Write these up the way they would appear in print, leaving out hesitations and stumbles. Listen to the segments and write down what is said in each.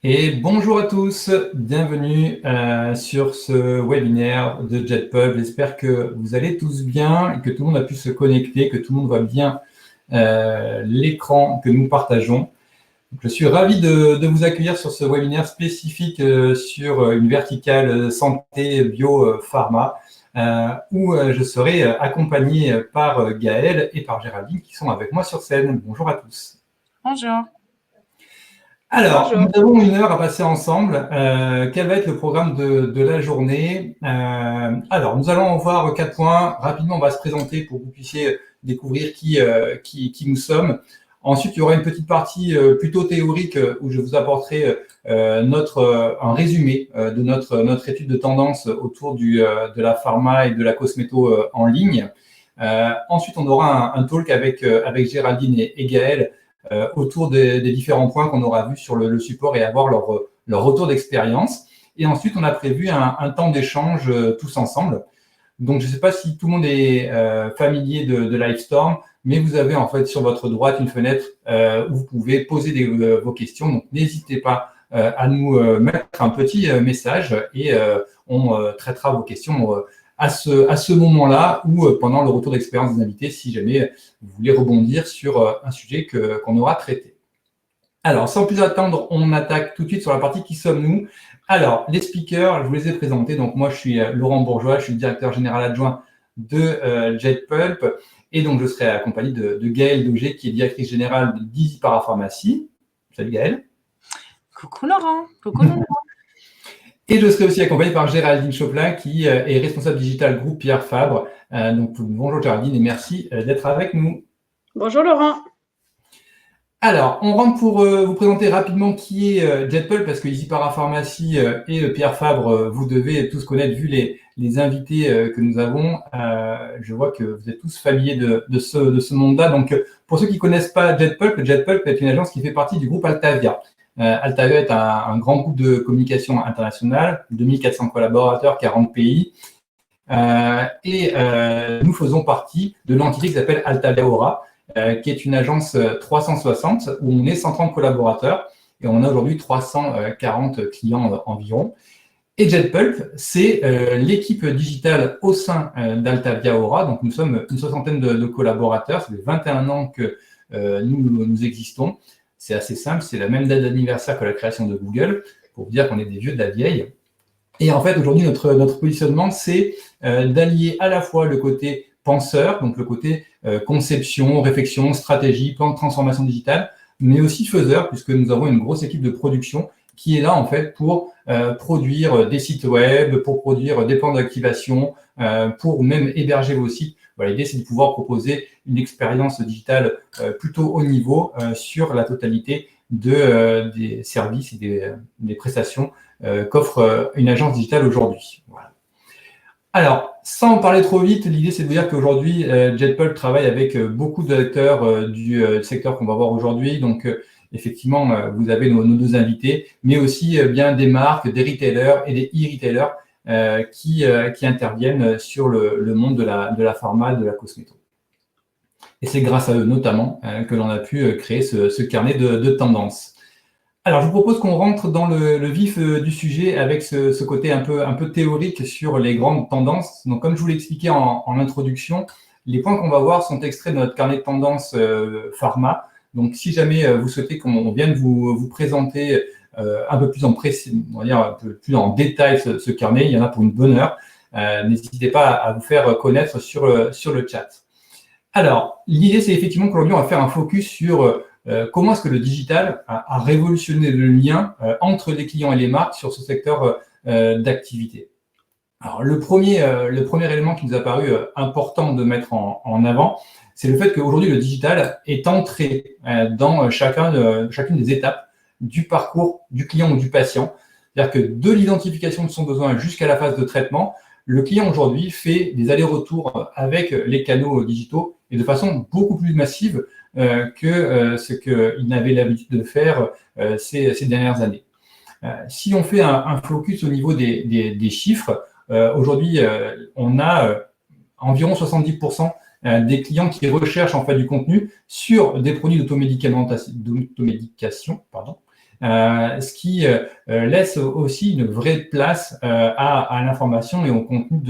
Et bonjour à tous, bienvenue sur ce webinaire de JetPub. J'espère que vous allez tous bien et que tout le monde a pu se connecter, que tout le monde voit bien l'écran que nous partageons. Donc, je suis ravi de vous accueillir sur ce webinaire spécifique sur une verticale santé bio-pharma où je serai accompagné par Gaël et par Géraldine qui sont avec moi sur scène. Bonjour à tous. Bonjour. Alors, Bonjour. nous avons une heure à passer ensemble. Quel va être le programme de la journée? Alors, nous allons voir 4 points. Rapidement, on va se présenter pour que vous puissiez découvrir qui nous sommes. Ensuite, il y aura une petite partie plutôt théorique où je vous apporterai un résumé de notre étude de tendance autour de la pharma et de la cosméto en ligne. Ensuite, on aura un talk avec Géraldine et Gaël autour des différents points qu'on aura vus sur le support et avoir leur retour d'expérience. Et ensuite, on a prévu un temps d'échange tous ensemble. Donc, je ne sais pas si tout le monde est familier de Livestorm, mais vous avez en fait sur votre droite une fenêtre où vous pouvez poser vos questions. Donc, n'hésitez pas à nous mettre un petit message et on traitera vos questions à ce moment-là ou pendant le retour d'expérience des invités, si jamais vous voulez rebondir sur un sujet qu'on aura traité. Alors, sans plus attendre, on attaque tout de suite sur la partie qui sommes-nous. Alors, les speakers, je vous les ai présentés. Donc, moi, je suis Laurent Bourgeois, je suis le directeur général adjoint de JetPulp. Et donc, je serai accompagné de Gaëlle Daugé, qui est directrice générale d'Easy Parapharmacie. Salut Gaëlle. Coucou Laurent. Coucou Laurent. Et je serai aussi accompagné par Géraldine Choplin, qui est responsable digital groupe Pierre Fabre. Donc, bonjour Géraldine et merci d'être avec nous. Bonjour Laurent. Alors, on rentre pour vous présenter rapidement qui est JetPulp, parce que Easy Parapharmacie et Pierre Fabre, vous devez tous connaître vu les invités que nous avons. Je vois que vous êtes tous familiers de ce monde-là. Donc, pour ceux qui ne connaissent pas JetPulp est une agence qui fait partie du groupe Altavia. Altavia est un grand groupe de communication internationale, 2400 collaborateurs, 40 pays. Et nous faisons partie de l'entité qui s'appelle Altavia Aura, qui est une agence 360 où on est 130 collaborateurs et on a aujourd'hui 340 clients environ. Et JetPulp, c'est l'équipe digitale au sein d'Altavia Aura. Donc, nous sommes une soixantaine de collaborateurs. Ça fait 21 ans que nous existons. C'est assez simple. C'est la même date d'anniversaire que la création de Google, pour vous dire qu'on est des vieux de la vieille. Et en fait, aujourd'hui, notre positionnement, c'est d'allier à la fois le côté penseur, donc le côté conception, réflexion, stratégie, plan de transformation digitale, mais aussi faiseur, puisque nous avons une grosse équipe de production qui est là en fait pour produire des sites web, pour produire des plans d'activation, pour même héberger vos sites. Voilà, l'idée, c'est de pouvoir proposer une expérience digitale plutôt haut niveau sur la totalité des services et des prestations qu'offre une agence digitale aujourd'hui. Voilà. Alors, sans parler trop vite, l'idée c'est de vous dire qu'aujourd'hui, JetPulp travaille avec beaucoup d'acteurs du secteur qu'on va voir aujourd'hui. Donc, effectivement, vous avez nos deux invités, mais aussi bien des marques, des retailers et des e-retailers qui interviennent sur le monde de la pharma, de la cosméto. Et c'est grâce à eux notamment que l'on a pu créer ce carnet de tendances. Alors, je vous propose qu'on rentre dans le vif du sujet avec ce côté un peu théorique sur les grandes tendances. Donc, comme je vous l'ai expliqué en introduction, les points qu'on va voir sont extraits de notre carnet de tendances pharma. Donc, si jamais vous souhaitez qu'on vienne vous présenter un peu plus on va dire un peu plus en détail ce carnet, il y en a pour une bonne heure. N'hésitez pas à vous faire connaître sur le chat. Alors, l'idée, c'est effectivement qu'aujourd'hui, on va faire un focus sur comment est-ce que le digital a révolutionné le lien entre les clients et les marques sur ce secteur d'activité. Alors, le premier élément qui nous a paru important de mettre en avant, c'est le fait qu'aujourd'hui, le digital est entré dans chacune des étapes du parcours du client ou du patient. C'est-à-dire que de l'identification de son besoin jusqu'à la phase de traitement, le client aujourd'hui fait des allers-retours avec les canaux digitaux et de façon beaucoup plus massive que ce qu'il n'avait l'habitude de faire ces dernières années. Si on fait un focus au niveau des chiffres, aujourd'hui, on a environ 70% des clients qui recherchent en fait du contenu sur des produits d'automédication, ce qui laisse aussi une vraie place à l'information et au contenu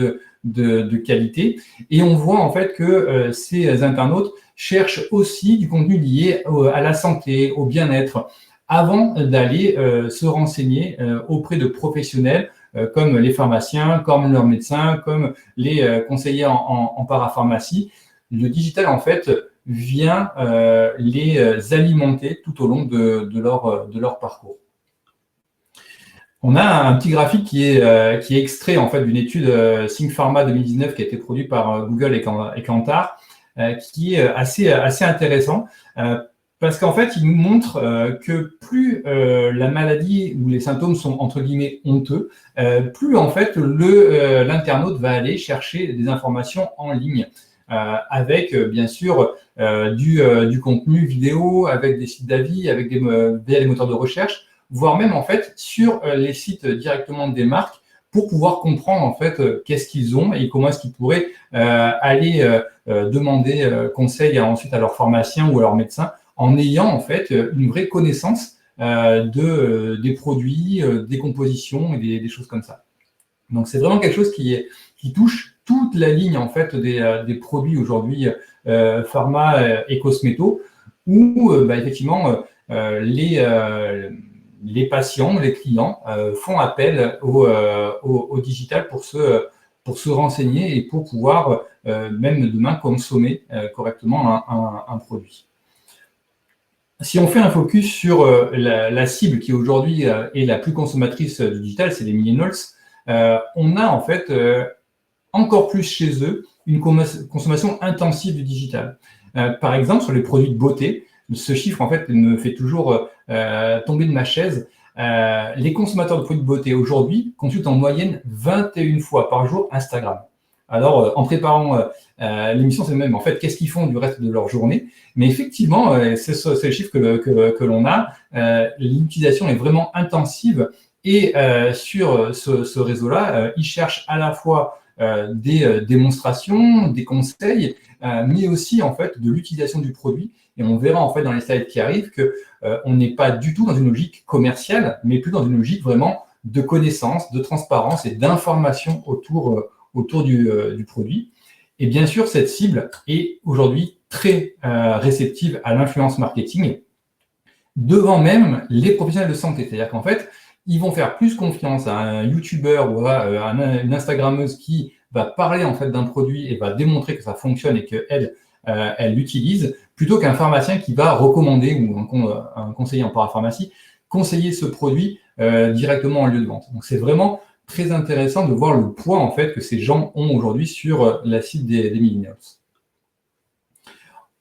de qualité. Et on voit en fait que ces internautes cherchent aussi du contenu lié à la santé, au bien-être, avant d'aller se renseigner auprès de professionnels comme les pharmaciens, comme leurs médecins, comme les conseillers en parapharmacie. Le digital, en fait, vient les alimenter tout au long de leur parcours. On a un petit graphique qui est extrait en fait d'une étude Think Pharma 2019 qui a été produite par Google et Kantar, qui est assez intéressant parce qu'en fait, il nous montre que plus la maladie ou les symptômes sont entre guillemets honteux, plus en fait l'internaute va aller chercher des informations en ligne. Avec bien sûr du contenu vidéo, avec des sites d'avis, avec via les moteurs de recherche, voire même en fait sur les sites directement des marques pour pouvoir comprendre en fait qu'est-ce qu'ils ont et comment est-ce qu'ils pourraient aller demander conseil ensuite à leur pharmacien ou à leur médecin en ayant en fait une vraie connaissance des produits, des compositions et des choses comme ça. Donc c'est vraiment quelque chose qui touche toute la ligne en fait des produits aujourd'hui pharma et cosméto où effectivement les patients, les clients font appel au digital pour se renseigner et pour pouvoir même demain consommer correctement un produit. Si on fait un focus sur la cible qui aujourd'hui est la plus consommatrice du digital, c'est les millennials, on a en fait encore plus chez eux une consommation intensive du digital. Par exemple, sur les produits de beauté, ce chiffre en fait me fait toujours tomber de ma chaise. Les consommateurs de produits de beauté aujourd'hui consultent en moyenne 21 fois par jour Instagram. Alors, en préparant l'émission, c'est même en fait qu'est-ce qu'ils font du reste de leur journée. Mais effectivement, c'est le chiffre que l'on a. L'utilisation est vraiment intensive et sur ce réseau-là, ils cherchent à la fois des démonstrations, des conseils, mais aussi en fait de l'utilisation du produit. Et on verra en fait dans les slides qui arrivent que on n'est pas du tout dans une logique commerciale, mais plus dans une logique vraiment de connaissance, de transparence et d'information autour du produit. Et bien sûr, cette cible est aujourd'hui très réceptive à l'influence marketing, devant même les professionnels de santé. C'est-à-dire qu'en fait, ils vont faire plus confiance à un YouTuber ou à une Instagrammeuse qui va parler en fait d'un produit et va démontrer que ça fonctionne et qu'elle elle l'utilise, plutôt qu'un pharmacien qui va recommander, ou un conseiller en parapharmacie, conseiller ce produit directement en lieu de vente. Donc c'est vraiment très intéressant de voir le poids en fait que ces gens ont aujourd'hui sur la cible des millennials.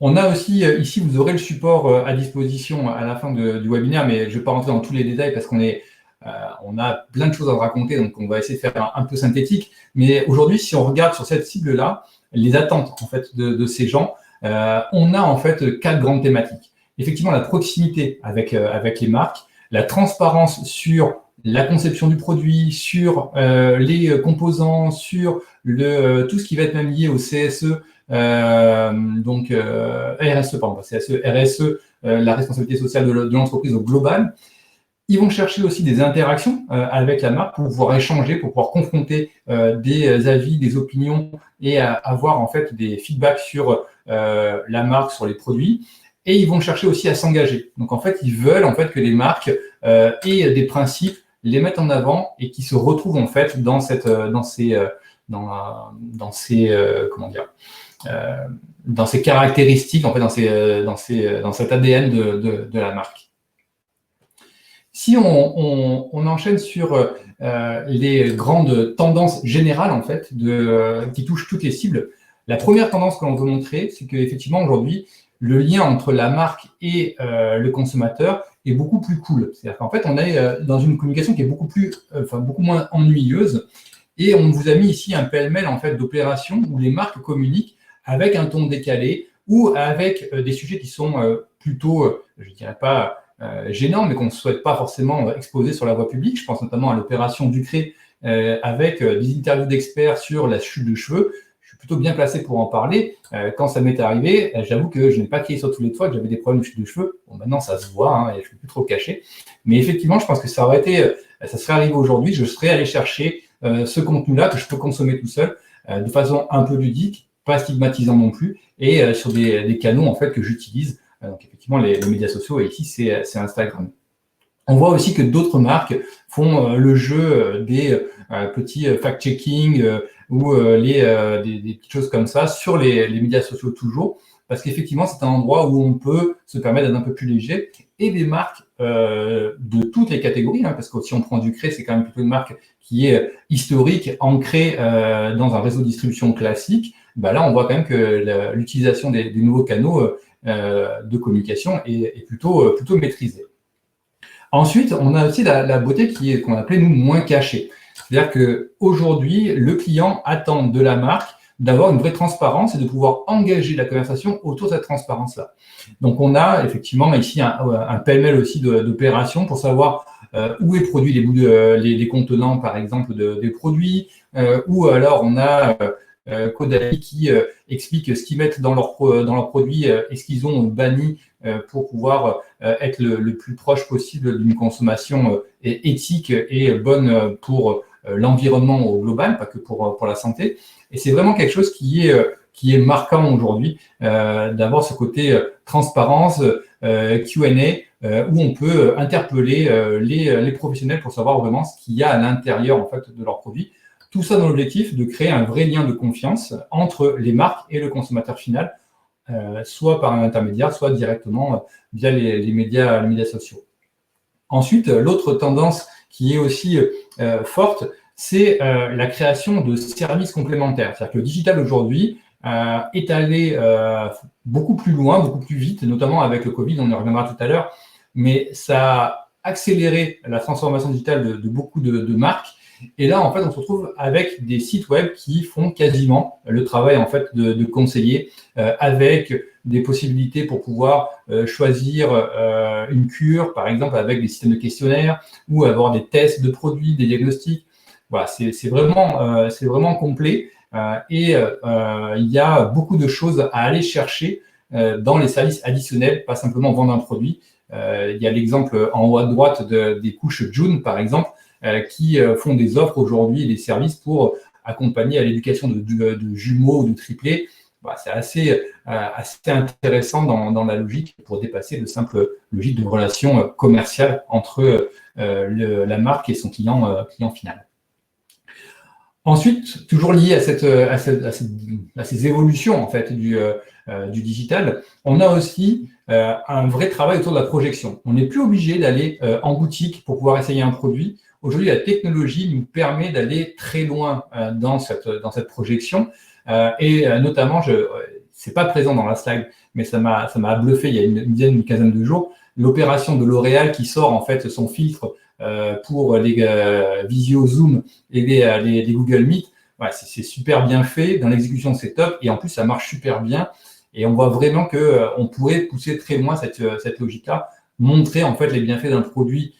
On a aussi, ici, vous aurez le support à disposition à la fin du webinaire, mais je ne vais pas rentrer dans tous les détails parce qu'on a plein de choses à raconter, donc on va essayer de faire un peu synthétique. Mais aujourd'hui, si on regarde sur cette cible-là, les attentes en fait de ces gens, on a en fait 4 grandes thématiques. Effectivement, la proximité avec les marques, la transparence sur la conception du produit, sur les composants, sur tout ce qui va être même lié au CSE, donc RSE, pardon, CSE, RSE, la responsabilité sociale de l'entreprise au global. Ils vont chercher aussi des interactions avec la marque pour pouvoir échanger, pour pouvoir confronter des avis, des opinions et avoir en fait des feedbacks sur la marque, sur les produits. Et ils vont chercher aussi à s'engager. Donc en fait, ils veulent en fait que les marques aient des principes, les mettent en avant et qui se retrouvent en fait dans ces caractéristiques, en fait dans cet ADN de la marque. Si on enchaîne sur les grandes tendances générales en fait qui touchent toutes les cibles, la première tendance que l'on veut montrer, c'est qu'effectivement aujourd'hui, le lien entre la marque et le consommateur est beaucoup plus cool. C'est-à-dire qu'en fait, on est dans une communication qui est beaucoup moins ennuyeuse. Et on vous a mis ici un pêle-mêle en fait d'opérations où les marques communiquent avec un ton décalé ou avec des sujets qui sont plutôt, je ne dirais pas gênants, mais qu'on ne souhaite pas forcément exposer sur la voie publique. Je pense notamment à l'opération Ducré avec des interviews d'experts sur la chute de cheveux. je suis plutôt bien placé pour en parler. Quand ça m'est arrivé, j'avoue que je n'ai pas crié sur tous les toits, que j'avais des problèmes de cheveux. Bon, maintenant, ça se voit, hein, et je ne peux plus trop le cacher. Mais effectivement, je pense que ça serait arrivé aujourd'hui, je serais allé chercher ce contenu-là que je peux consommer tout seul, de façon un peu ludique, pas stigmatisant non plus, et sur des canaux en fait que j'utilise. Donc effectivement, les médias sociaux, et ici, c'est Instagram. On voit aussi que d'autres marques font le jeu des petits fact-checking ou des petites choses comme ça sur les médias sociaux toujours, parce qu'effectivement, c'est un endroit où on peut se permettre d'être un peu plus léger, et des marques de toutes les catégories, hein, parce que si on prend Ducré, c'est quand même plutôt une marque qui est historique, ancrée dans un réseau de distribution classique. Bah là, on voit quand même que l'utilisation des nouveaux canaux de communication est plutôt maîtrisée. Ensuite, on a aussi la beauté qu'on appelait, nous, moins cachée. C'est-à-dire qu'aujourd'hui, le client attend de la marque d'avoir une vraie transparence et de pouvoir engager la conversation autour de cette transparence-là. Donc, on a effectivement ici un pêle-mêle aussi d'opérations pour savoir où est produit les contenants, par exemple, des produits, ou alors on a Caudalie qui explique ce qu'ils mettent dans leurs produits et ce qu'ils ont banni pour pouvoir être le plus proche possible d'une consommation éthique et bonne pour l'environnement au global, pas que pour la santé. Et c'est vraiment quelque chose qui est marquant aujourd'hui, d'avoir ce côté transparence, Q&A, où on peut interpeller les professionnels pour savoir vraiment ce qu'il y a à l'intérieur en fait de leurs produits. Tout ça dans l'objectif de créer un vrai lien de confiance entre les marques et le consommateur final, soit par un intermédiaire, soit directement via les médias sociaux. Ensuite, l'autre tendance qui est aussi forte, c'est la création de services complémentaires. C'est-à-dire que le digital aujourd'hui est allé beaucoup plus loin, beaucoup plus vite, notamment avec le Covid, on y reviendra tout à l'heure, mais ça a accéléré la transformation digitale de beaucoup de marques. Et là, en fait, on se retrouve avec des sites web qui font quasiment le travail en fait de conseiller, avec des possibilités pour pouvoir choisir une cure, par exemple, avec des systèmes de questionnaires ou avoir des tests de produits, des diagnostics. Voilà, c'est vraiment complet et il y a beaucoup de choses à aller chercher dans les services additionnels, pas simplement vendre un produit. Il y a l'exemple en haut à droite des couches June, par exemple, qui font des offres aujourd'hui et des services pour accompagner à l'éducation de jumeaux ou de triplés. Voilà, c'est assez intéressant dans la logique pour dépasser de simples logiques de relations commerciales entre la marque et son client final. Ensuite, toujours lié à ces évolutions en fait du digital, on a aussi un vrai travail autour de la projection. On n'est plus obligé d'aller en boutique pour pouvoir essayer un produit. Aujourd'hui, la technologie nous permet d'aller très loin dans cette projection et notamment, c'est pas présent dans la slide, mais ça m'a bluffé il y a une quinzaine de jours, l'opération de L'Oréal qui sort en fait son filtre pour les Visio Zoom et les Google Meet. Ouais, c'est super bien fait, dans l'exécution c'est top et en plus ça marche super bien et on voit vraiment qu'on pourrait pousser très loin cette logique-là, montrer en fait les bienfaits d'un produit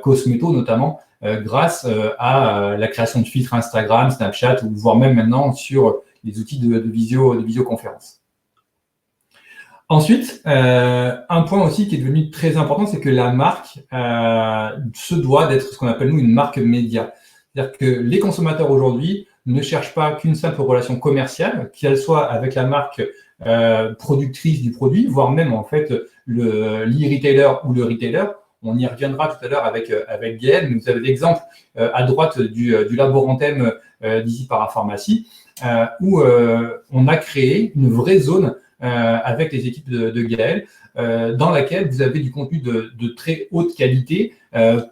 cosméto notamment grâce à la création de filtres Instagram, Snapchat ou voire même maintenant sur les outils de visioconférence. Ensuite, un point aussi qui est devenu très important, c'est que la marque se doit d'être ce qu'on appelle nous une marque média. C'est-à-dire que les consommateurs aujourd'hui ne cherchent pas qu'une simple relation commerciale, qu'elle soit avec la marque productrice du produit, voire même en fait l'e-retailer ou le retailer. On y reviendra tout à l'heure avec Gaël, mais vous avez l'exemple à droite du laboranthème d'Easy Parapharmacie, où on a créé une vraie zone avec les équipes de Gaël, dans laquelle vous avez du contenu de très haute qualité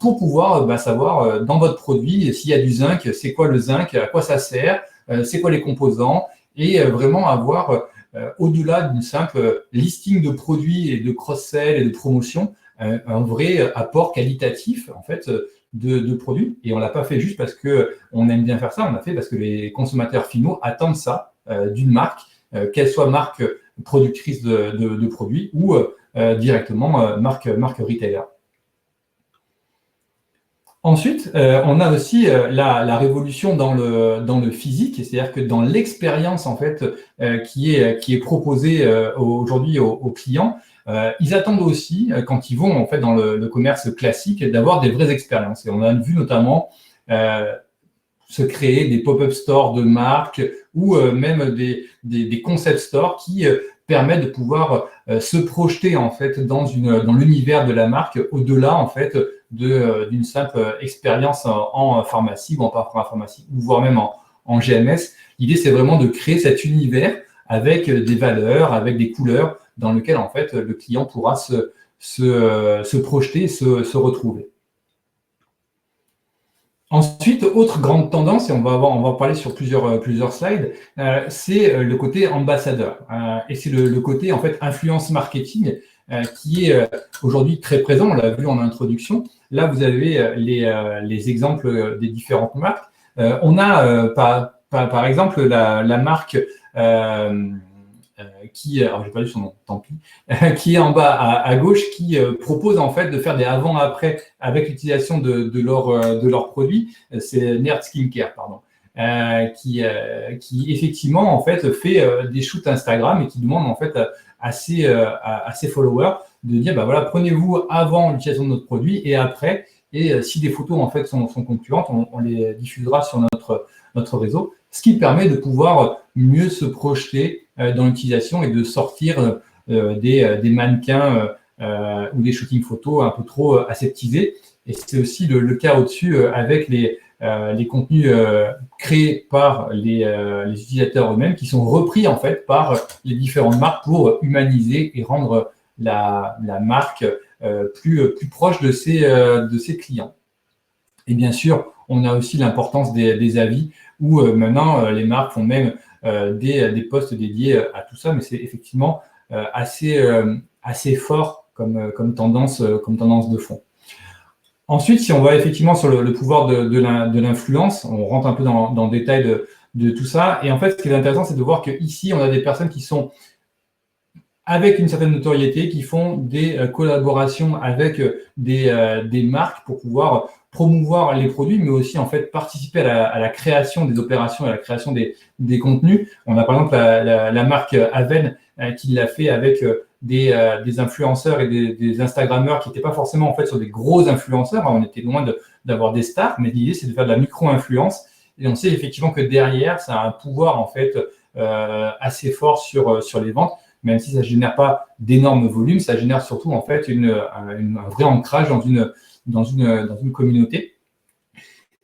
pour pouvoir savoir dans votre produit s'il y a du zinc, c'est quoi le zinc, à quoi ça sert, c'est quoi les composants, et vraiment avoir, au-delà d'une simple listing de produits et de cross-sell et de promotion, un vrai apport qualitatif en fait de produits. Et on l'a pas fait juste parce qu'on aime bien faire ça, on l'a fait parce que les consommateurs finaux attendent ça d'une marque, qu'elle soit marque productrice de produits ou directement marque retailer. Ensuite, on a aussi la révolution dans le physique, c'est-à-dire que dans l'expérience en fait qui est proposée aujourd'hui aux clients, ils attendent aussi quand ils vont en fait dans le commerce classique d'avoir des vraies expériences. Et on a vu notamment se créer des pop-up stores de marques ou même des concept stores qui permettent de pouvoir se projeter en fait dans l'univers de la marque au-delà en fait d'une simple expérience en pharmacie ou en parapharmacie ou voire même en GMS. L'idée c'est vraiment de créer cet univers avec des valeurs, avec des couleurs dans lequel en fait le client pourra se projeter, se retrouver. Ensuite, autre grande tendance, et on va en parler sur plusieurs slides, c'est le côté ambassadeur. Et c'est le côté, en fait, influence marketing qui est aujourd'hui très présent. On l'a vu en introduction. Là, vous avez les exemples des différentes marques. On a, par exemple, la marque alors j'ai pas lu son nom, tant pis, qui est en bas à gauche, qui propose en fait de faire des avant-après avec l'utilisation de leurs produits. C'est Nerd Skincare, pardon, qui effectivement en fait fait des shoots Instagram et qui demande en fait à ses followers de dire bah voilà, prenez-vous avant l'utilisation de notre produit et après, et si des photos en fait sont concluantes, on les diffusera sur notre réseau, ce qui permet de pouvoir mieux se projeter dans l'utilisation et de sortir des mannequins ou des shootings photos un peu trop aseptisés. Et c'est aussi le cas au-dessus avec les contenus créés par les utilisateurs eux-mêmes qui sont repris en fait par les différentes marques pour humaniser et rendre la marque plus proche de ses clients. Et bien sûr, on a aussi l'importance des avis où maintenant les marques font même des posts dédiés à tout ça, mais c'est effectivement assez fort comme tendance de fond. Ensuite, si on va effectivement sur le pouvoir de l'influence, on rentre un peu dans le détail de tout ça. Et en fait, ce qui est intéressant, c'est de voir qu'ici, on a des personnes qui sont avec une certaine notoriété, qui font des collaborations avec des marques pour pouvoir promouvoir les produits, mais aussi en fait participer à la création des opérations, à la création des contenus. On a par exemple la marque Aven qui l'a fait avec des influenceurs et des Instagrammeurs qui n'étaient pas forcément en fait sur des gros influenceurs. On était loin d'avoir des stars, mais l'idée c'est de faire de la micro-influence. Et on sait effectivement que derrière, ça a un pouvoir en fait assez fort sur les ventes. Même si ça ne génère pas d'énormes volumes, ça génère surtout en fait un vrai ancrage dans une communauté.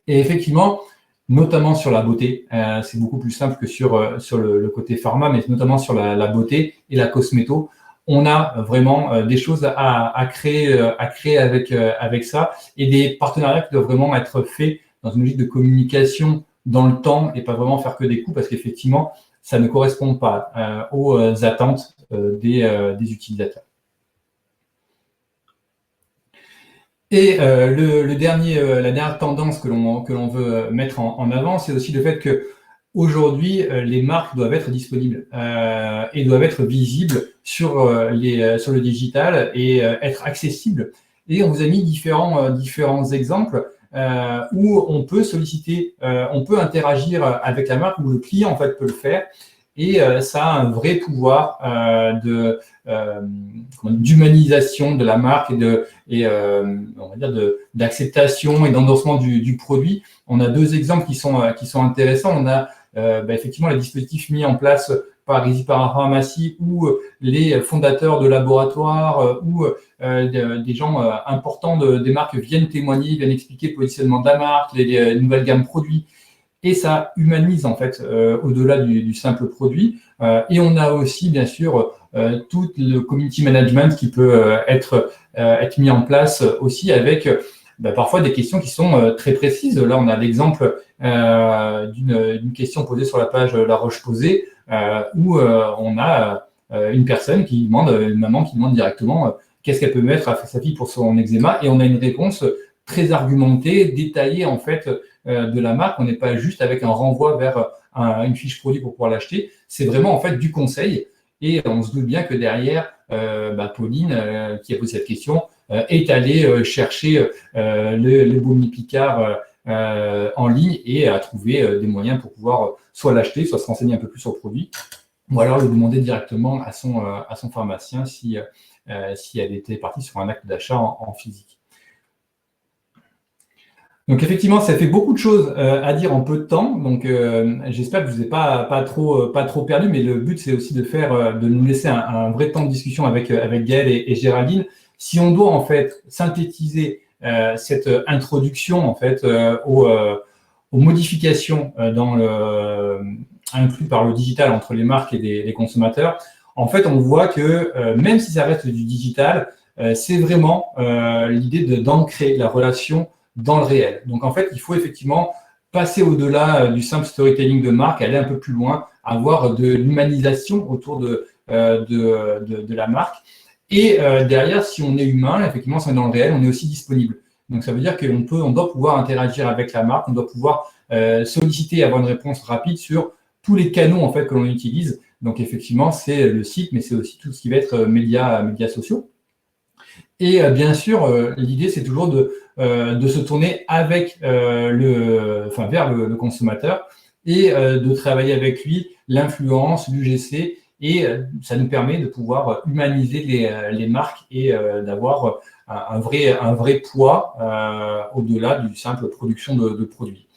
Et effectivement, notamment sur la beauté, c'est beaucoup plus simple que sur le côté pharma, mais notamment sur la beauté et la cosméto, on a vraiment des choses à créer avec ça et des partenariats qui doivent vraiment être faits dans une logique de communication dans le temps et pas vraiment faire que des coups parce qu'effectivement, ça ne correspond pas aux attentes des utilisateurs. Et la dernière tendance que l'on veut mettre en avant, c'est aussi le fait que aujourd'hui, les marques doivent être disponibles et doivent être visibles sur le digital et être accessibles. Et on vous a mis différents exemples où on peut solliciter, on peut interagir avec la marque, où le client en fait peut le faire. Et ça a un vrai pouvoir d'humanisation de la marque et on va dire d'acceptation et d'endossement du produit. On a deux exemples qui sont intéressants. On a effectivement les dispositifs mis en place par Easy Parapharmacie où les fondateurs de laboratoires ou des gens importants des marques viennent témoigner, viennent expliquer le positionnement de la marque, les nouvelles gammes produits. Et ça humanise en fait au-delà du simple produit. Et on a aussi bien sûr tout le community management qui peut être mis en place aussi avec parfois des questions qui sont très précises. Là, on a l'exemple d'une question posée sur la page La Roche-Posay où on a une personne qui demande, une maman qui demande directement qu'est-ce qu'elle peut mettre à sa fille pour son eczéma, et on a une réponse très argumentée, détaillée en fait de la marque. On n'est pas juste avec un renvoi vers une fiche produit pour pouvoir l'acheter. C'est vraiment en fait du conseil. Et on se doute bien que derrière, Pauline, qui a posé cette question, est allé chercher le Baume Picard en ligne et a trouvé des moyens pour pouvoir soit l'acheter, soit se renseigner un peu plus sur le produit, ou alors le demander directement à son pharmacien si elle était partie sur un acte d'achat en physique. Donc effectivement, ça fait beaucoup de choses à dire en peu de temps. Donc j'espère que je vous ai pas trop perdu, mais le but c'est aussi de nous laisser un vrai temps de discussion avec Gaëlle et Géraldine. Si on doit en fait synthétiser cette introduction en fait aux modifications inclus par le digital entre les marques et les consommateurs, en fait on voit que même si ça reste du digital, c'est vraiment l'idée d'ancrer la relation dans le réel. Donc, en fait, il faut effectivement passer au-delà du simple storytelling de marque, aller un peu plus loin, avoir de l'humanisation autour de la marque. Et derrière, si on est humain, effectivement, si on est dans le réel, on est aussi disponible. Donc, ça veut dire qu'on doit pouvoir interagir avec la marque, on doit pouvoir solliciter et avoir une réponse rapide sur tous les canaux en fait, que l'on utilise. Donc, effectivement, c'est le site, mais c'est aussi tout ce qui va être médias sociaux. Et bien sûr, l'idée, c'est toujours de se tourner vers le consommateur et de travailler avec lui l'influence, l'UGC, et ça nous permet de pouvoir humaniser les marques et d'avoir un vrai poids au-delà du simple production de produits.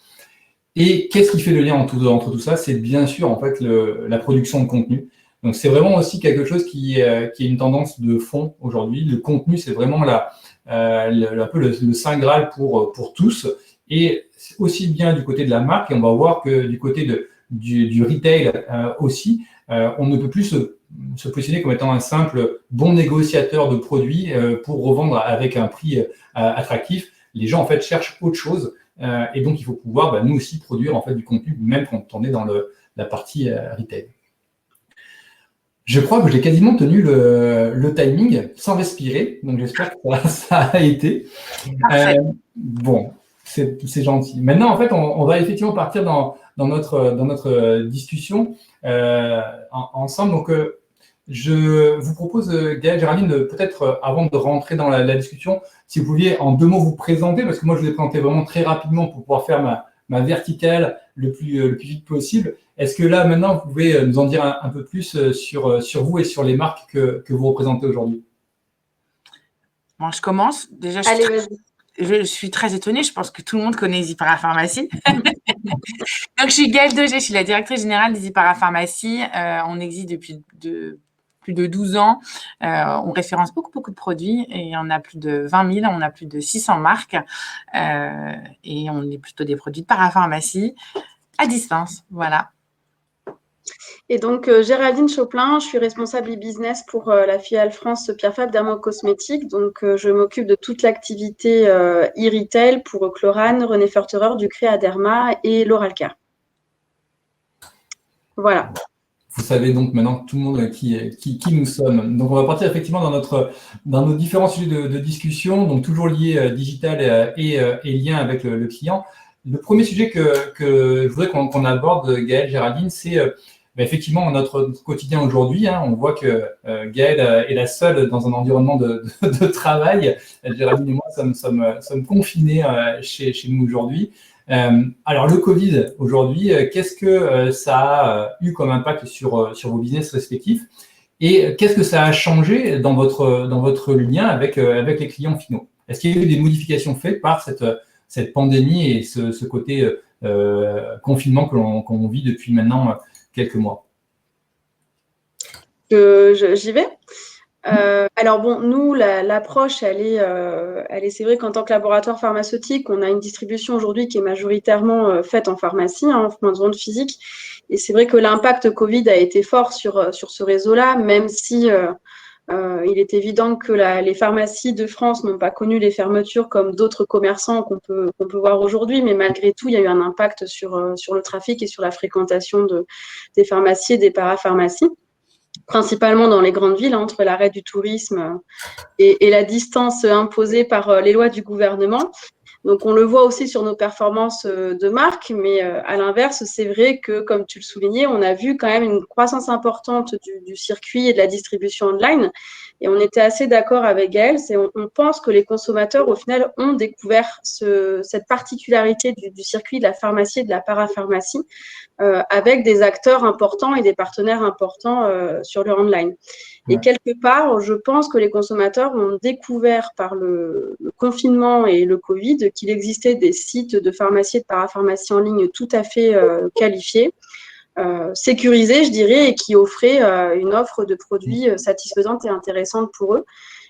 Et qu'est-ce qui fait le lien entre tout ça? C'est bien sûr en fait la production de contenu. Donc c'est vraiment aussi quelque chose qui est une tendance de fond aujourd'hui. Le contenu, c'est vraiment un peu le saint graal pour tous, et aussi bien du côté de la marque, et on va voir que du côté du retail aussi, on ne peut plus se positionner comme étant un simple bon négociateur de produits pour revendre avec un prix attractif. Les gens en fait cherchent autre chose, et donc il faut pouvoir nous aussi produire en fait du contenu, même quand on est dans la partie retail. Je crois que j'ai quasiment tenu le timing sans respirer, donc j'espère que ça a été. Bon, c'est gentil. Maintenant, en fait, on va effectivement partir dans notre discussion ensemble. Donc, je vous propose, Gaëlle, Géraldine, peut-être avant de rentrer dans la discussion, si vous pouviez en 2 mots vous présenter, parce que moi, je vous ai présenté vraiment très rapidement pour pouvoir faire ma verticale le plus vite possible. Est-ce que là, maintenant, vous pouvez nous en dire un peu plus sur vous et sur les marques que vous représentez aujourd'hui? Bon, je commence. Déjà, je suis très étonnée. Je pense que tout le monde connaît Easy Parapharmacie. Donc, je suis Gaëlle Dauger, je suis la directrice générale d'Easy Parapharmacie. On existe depuis plus de 12 ans. On référence beaucoup de produits et on a plus de 20 000, on a plus de 600 marques et on est plutôt des produits de parapharmacie à distance. Voilà. Et donc, Géraldine Choplin, je suis responsable e-business pour la filiale France Pierre Fabre Dermocosmétiques. Donc, je m'occupe de toute l'activité e-retail pour Chlorane, René Ferterer, Ducré Derma et l'Oralcare. Voilà. Vous savez donc maintenant tout le monde qui nous sommes. Donc, on va partir effectivement dans nos différents sujets de discussion, donc toujours liés digital et lien avec le client. Le premier sujet que je voudrais qu'on aborde, Gaëlle, Géraldine, c'est effectivement notre quotidien aujourd'hui. On voit que Gaëlle est la seule dans un environnement de travail. Géraldine et moi sommes confinés chez nous aujourd'hui. Alors, le Covid aujourd'hui, qu'est-ce que ça a eu comme impact sur vos business respectifs, et qu'est-ce que ça a changé dans votre lien avec les clients finaux? Est-ce qu'il y a eu des modifications faites par cette pandémie et ce côté confinement qu'on vit depuis maintenant quelques mois? J'y vais. Alors bon, nous, l'approche, elle est, c'est vrai qu'en tant que laboratoire pharmaceutique, on a une distribution aujourd'hui qui est majoritairement faite en pharmacie, en point de vente physique. Et c'est vrai que l'impact Covid a été fort sur ce réseau-là, même si il est évident que les pharmacies de France n'ont pas connu les fermetures comme d'autres commerçants qu'on peut voir aujourd'hui. Mais malgré tout, il y a eu un impact sur le trafic et sur la fréquentation des pharmacies et des parapharmacies, principalement dans les grandes villes, entre l'arrêt du tourisme et la distance imposée par les lois du gouvernement. Donc, on le voit aussi sur nos performances de marque, mais à l'inverse, c'est vrai que, comme tu le soulignais, on a vu quand même une croissance importante du circuit et de la distribution online. Et on était assez d'accord avec Gaëlle, on pense que les consommateurs, au final, ont découvert cette particularité du circuit de la pharmacie et de la parapharmacie avec des acteurs importants et des partenaires importants sur le online. Et quelque part, je pense que les consommateurs ont découvert par le confinement et le Covid qu'il existait des sites de pharmacie et de parapharmacie en ligne tout à fait qualifiés, sécurisés, je dirais, et qui offraient une offre de produits satisfaisante et intéressante pour eux.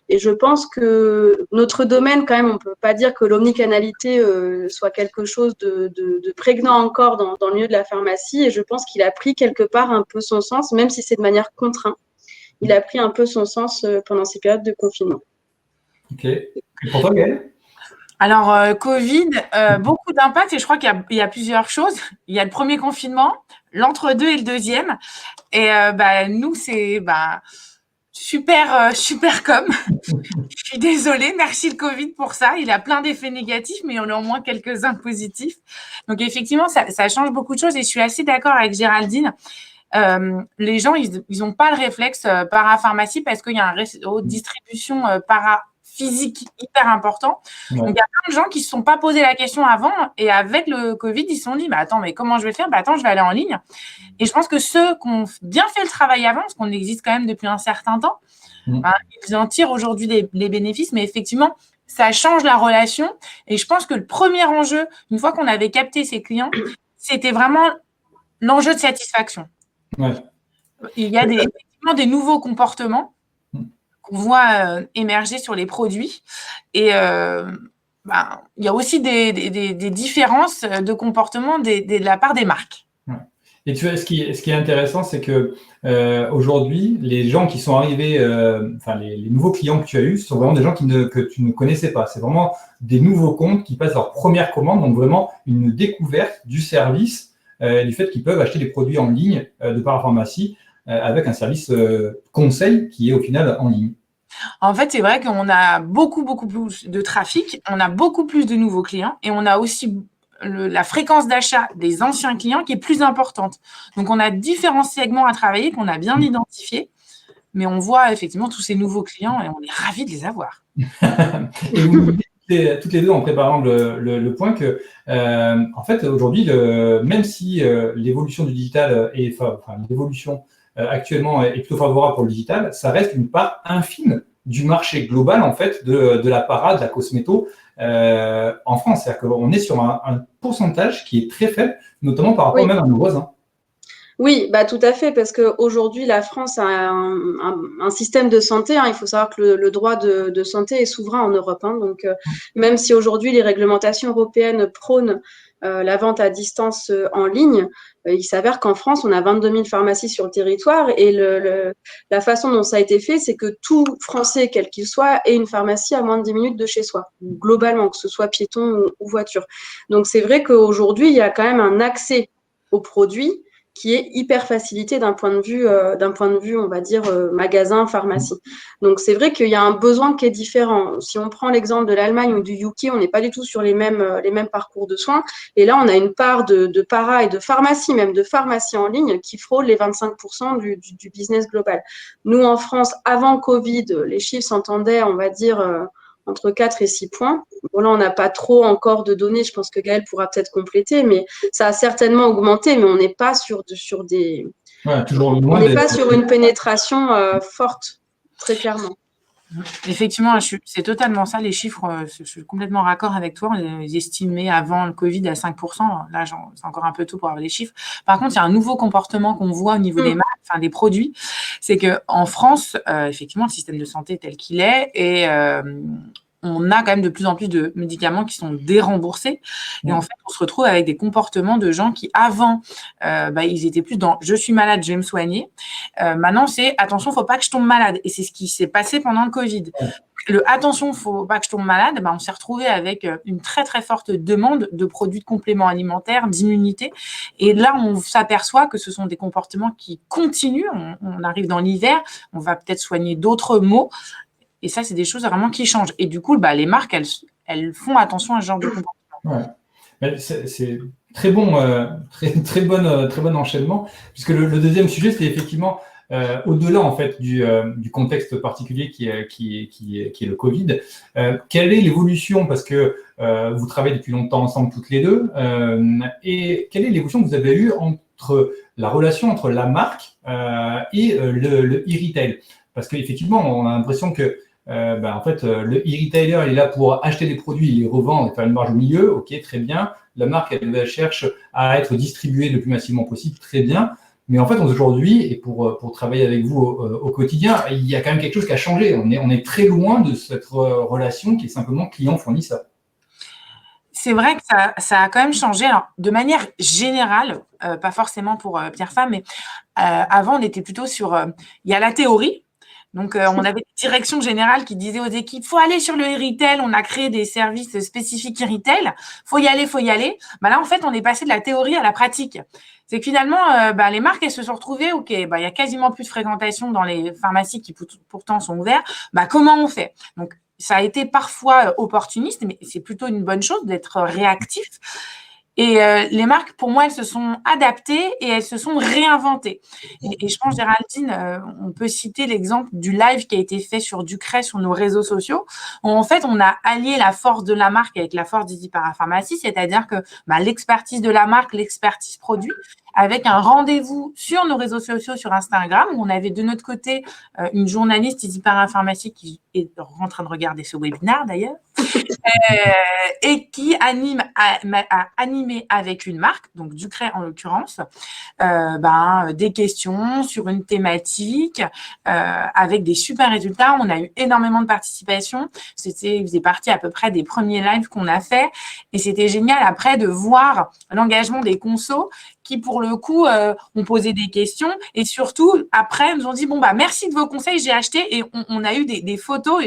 Et je pense que notre domaine, quand même, on ne peut pas dire que l'omnicanalité soit quelque chose de prégnant encore dans le milieu de la pharmacie. Et je pense qu'il a pris quelque part un peu son sens, même si c'est de manière contrainte. Il a pris un peu son sens pendant ces périodes de confinement. Ok. Et pour toi, Gaëlle ? Alors, Covid, beaucoup d'impact et je crois qu'il y a plusieurs choses. Il y a le premier confinement, l'entre-deux et le deuxième. Et nous, c'est super com. Je suis désolée, merci le Covid pour ça. Il a plein d'effets négatifs, mais il y en a au moins quelques-uns positifs. Donc, effectivement, ça change beaucoup de choses et je suis assez d'accord avec Géraldine. Les gens, ils n'ont pas le réflexe parapharmacie parce qu'il y a un réseau de distribution physique hyper important. Ouais. Donc, il y a plein de gens qui ne se sont pas posé la question avant et avec le Covid, ils se sont dit, attends, mais comment je vais faire ? Attends, je vais aller en ligne. Et je pense que ceux qui ont bien fait le travail avant, parce qu'on existe quand même depuis un certain temps, ils en tirent aujourd'hui les bénéfices, mais effectivement, ça change la relation. Et je pense que le premier enjeu, une fois qu'on avait capté ces clients, c'était vraiment l'enjeu de satisfaction. Ouais. Il y a effectivement des nouveaux comportements qu'on voit émerger sur les produits. Et il y a aussi des différences de comportement de la part des marques. Ouais. Et tu vois, ce qui est intéressant, c'est que aujourd'hui, les gens qui sont arrivés, les nouveaux clients que tu as eus, sont vraiment des gens que tu ne connaissais pas. C'est vraiment des nouveaux comptes qui passent leur première commande, donc vraiment une découverte du service, du fait qu'ils peuvent acheter des produits en ligne de parapharmacie avec un service conseil qui est au final en ligne. En fait, c'est vrai qu'on a beaucoup plus de trafic, on a beaucoup plus de nouveaux clients et on a aussi la fréquence d'achat des anciens clients qui est plus importante. Donc, on a différents segments à travailler qu'on a bien identifiés, mais on voit effectivement tous ces nouveaux clients et on est ravis de les avoir. Et vous dites toutes les deux en préparant le point que, en fait, aujourd'hui, même si l'évolution du digital l'évolution actuellement est plutôt favorable pour le digital, ça reste une part infime du marché global, en fait, de la para, de la cosméto en France. C'est-à-dire qu'on est sur un pourcentage qui est très faible, notamment par rapport même à nos voisins. Oui, tout à fait, parce qu'aujourd'hui, la France a un système de santé. Il faut savoir que le droit de santé est souverain en Europe. Donc, même si aujourd'hui, les réglementations européennes prônent la vente à distance en ligne, il s'avère qu'en France, on a 22 000 pharmacies sur le territoire et la façon dont ça a été fait, c'est que tout Français, quel qu'il soit, ait une pharmacie à moins de 10 minutes de chez soi, globalement, que ce soit piéton ou voiture. Donc, c'est vrai qu'aujourd'hui, il y a quand même un accès aux produits qui est hyper facilité d'un point de vue, on va dire, magasin, pharmacie. Donc, c'est vrai qu'il y a un besoin qui est différent. Si on prend l'exemple de l'Allemagne ou du UK, on n'est pas du tout sur les mêmes parcours de soins. Et là, on a une part de para et de pharmacie, même de pharmacie en ligne, qui frôle les 25% du business global. Nous, en France, avant Covid, les chiffres s'entendaient, on va dire, entre 4 et 6 points. Bon, là, on n'a pas trop encore de données. Je pense que Gaëlle pourra peut-être compléter, mais ça a certainement augmenté, mais on n'est pas sur des… toujours on n'est pas sur une pénétration forte, très clairement. Effectivement, c'est totalement ça, les chiffres, je suis complètement raccord avec toi. On les estimait avant le Covid à 5%. Là, c'est encore un peu tôt pour avoir les chiffres. Par contre, il y a un nouveau comportement qu'on voit au niveau des marques, des produits. C'est qu'en France, effectivement, le système de santé tel qu'il est et on a quand même de plus en plus de médicaments qui sont déremboursés. Et en fait, on se retrouve avec des comportements de gens qui, avant, ils étaient plus dans « je suis malade, je vais me soigner ». Maintenant, c'est « attention, il ne faut pas que je tombe malade ». Et c'est ce qui s'est passé pendant le Covid. Le « attention, il ne faut pas que je tombe malade », on s'est retrouvé avec une très, très forte demande de produits de compléments alimentaires, d'immunité. Et là, on s'aperçoit que ce sont des comportements qui continuent. On arrive dans l'hiver, on va peut-être soigner d'autres maux. Et ça, c'est des choses vraiment qui changent. Et du coup, les marques, elles font attention à ce genre de comportement. Ouais. C'est très bon, très bon enchaînement, puisque le deuxième sujet, c'est effectivement au-delà en fait du contexte particulier qui est le Covid. Quelle est l'évolution, parce que vous travaillez depuis longtemps ensemble toutes les deux, et quelle est l'évolution que vous avez eue entre la relation entre la marque et le e-retail? Parce qu'effectivement, on a l'impression que en fait, le e-retailer, il est là pour acheter des produits, il les revend et faire une marge au milieu, ok, très bien. La marque, elle cherche à être distribuée le plus massivement possible, très bien. Mais en fait, aujourd'hui, et pour travailler avec vous au quotidien, il y a quand même quelque chose qui a changé. On est très loin de cette relation qui est simplement client-fournisseur. C'est vrai que ça a quand même changé. Alors, de manière générale, pas forcément pour Pierre Fabre, mais avant, on était plutôt sur… il y a la théorie. Donc, on avait une direction générale qui disait aux équipes, faut aller sur le e-retail. On a créé des services spécifiques e-retail. Faut y aller. Là, en fait, on est passé de la théorie à la pratique. C'est que finalement, les marques, elles se sont retrouvées, ok, il y a quasiment plus de fréquentation dans les pharmacies qui pourtant sont ouvertes. Comment on fait? Donc, ça a été parfois opportuniste, mais c'est plutôt une bonne chose d'être réactif. Et les marques, pour moi, elles se sont adaptées et elles se sont réinventées. Et je pense, Géraldine, on peut citer l'exemple du live qui a été fait sur Ducret sur nos réseaux sociaux, où en fait, on a allié la force de la marque avec la force d'EasyParapharmacie, c'est-à-dire que l'expertise de la marque, l'expertise produit, avec un rendez-vous sur nos réseaux sociaux, sur Instagram, où on avait de notre côté une journaliste EasyParapharmacie qui est en train de regarder ce webinaire d'ailleurs, et qui a animé avec une marque, donc Ducret en l'occurrence, des questions sur une thématique avec des super résultats. On a eu énormément de participation. Il faisait partie à peu près des premiers lives qu'on a fait. Et c'était génial après de voir l'engagement des consos qui, pour le coup, ont posé des questions et surtout, après, nous ont dit, merci de vos conseils, j'ai acheté. Et on a eu des photos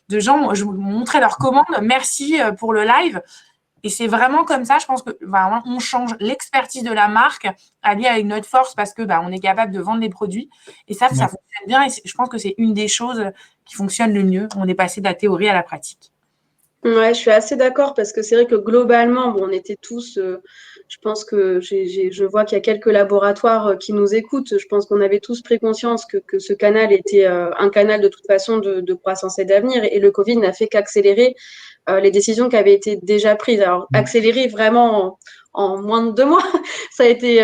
de gens, je vous montrais leurs commandes, merci pour le live. Et c'est vraiment comme ça, je pense qu'on change l'expertise de la marque alliée avec notre force parce que on est capable de vendre des produits. Et ça fonctionne bien. Et je pense que c'est une des choses qui fonctionne le mieux. On est passé de la théorie à la pratique. Ouais, je suis assez d'accord parce que c'est vrai que globalement, on était tous… je pense que je vois qu'il y a quelques laboratoires qui nous écoutent. Je pense qu'on avait tous pris conscience que ce canal était un canal de toute façon de croissance et d'avenir. Et le Covid n'a fait qu'accélérer les décisions qui avaient été déjà prises. Alors, accélérer vraiment en moins de 2 mois, ça a été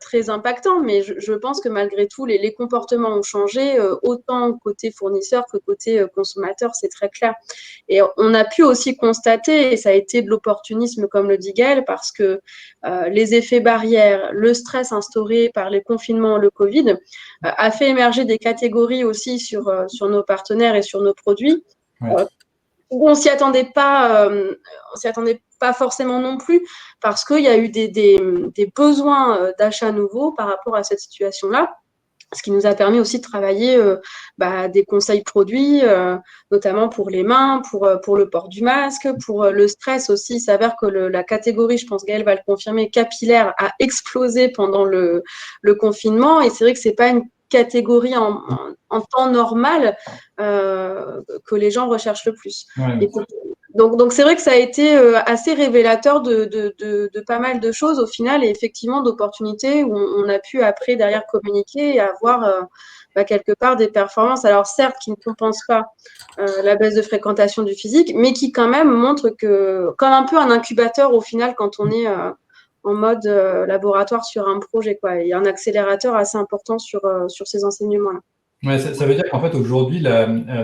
très impactant. Mais je pense que malgré tout, les comportements ont changé, autant côté fournisseur que côté consommateur, c'est très clair. Et on a pu aussi constater, et ça a été de l'opportunisme, comme le dit Gaëlle, parce que les effets barrières, le stress instauré par les confinements, le Covid, a fait émerger des catégories aussi sur nos partenaires et sur nos produits. Où on s'y attendait pas forcément non plus, parce qu'il y a eu des besoins d'achat nouveaux par rapport à cette situation-là. Ce qui nous a permis aussi de travailler des conseils produits, notamment pour les mains, pour le port du masque, pour le stress aussi. Il s'avère que la catégorie, je pense Gaëlle va le confirmer, capillaire a explosé pendant le confinement. Et c'est vrai que c'est pas une catégorie en temps normal que les gens recherchent le plus. Ouais. Donc c'est vrai que ça a été assez révélateur de pas mal de choses au final et effectivement d'opportunités où on a pu après derrière communiquer et avoir quelque part des performances, alors certes qui ne compensent pas la baisse de fréquentation du physique, mais qui quand même montrent que, comme un peu un incubateur au final quand on est en mode laboratoire sur un projet, quoi. Il y a un accélérateur assez important sur ces enseignements-là. Ouais, ça veut dire qu'en fait, aujourd'hui,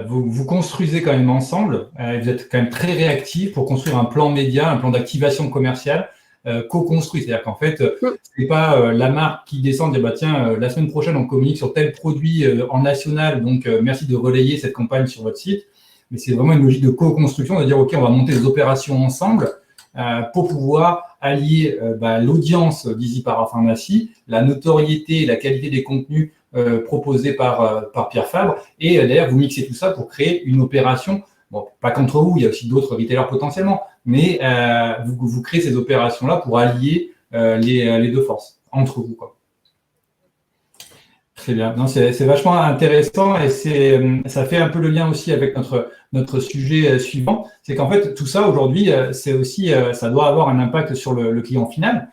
vous construisez quand même ensemble, vous êtes quand même très réactifs pour construire un plan média, un plan d'activation commerciale co-construit. C'est-à-dire qu'en fait, c'est pas la marque qui descend et dit tiens, la semaine prochaine, on communique sur tel produit en national, donc merci de relayer cette campagne sur votre site. Mais c'est vraiment une logique de co-construction, de dire ok, on va monter des opérations ensemble pour pouvoir allier l'audience d'EasyParapharmacie, la notoriété, la qualité des contenus proposé par Pierre Fabre. Et d'ailleurs, vous mixez tout ça pour créer une opération, bon, pas contre vous, il y a aussi d'autres retailers potentiellement, mais vous créez ces opérations-là pour allier les deux forces, entre vous, quoi. Très bien. Non, c'est vachement intéressant et ça fait un peu le lien aussi avec notre sujet suivant. C'est qu'en fait, tout ça aujourd'hui, c'est aussi, ça doit avoir un impact sur le client final,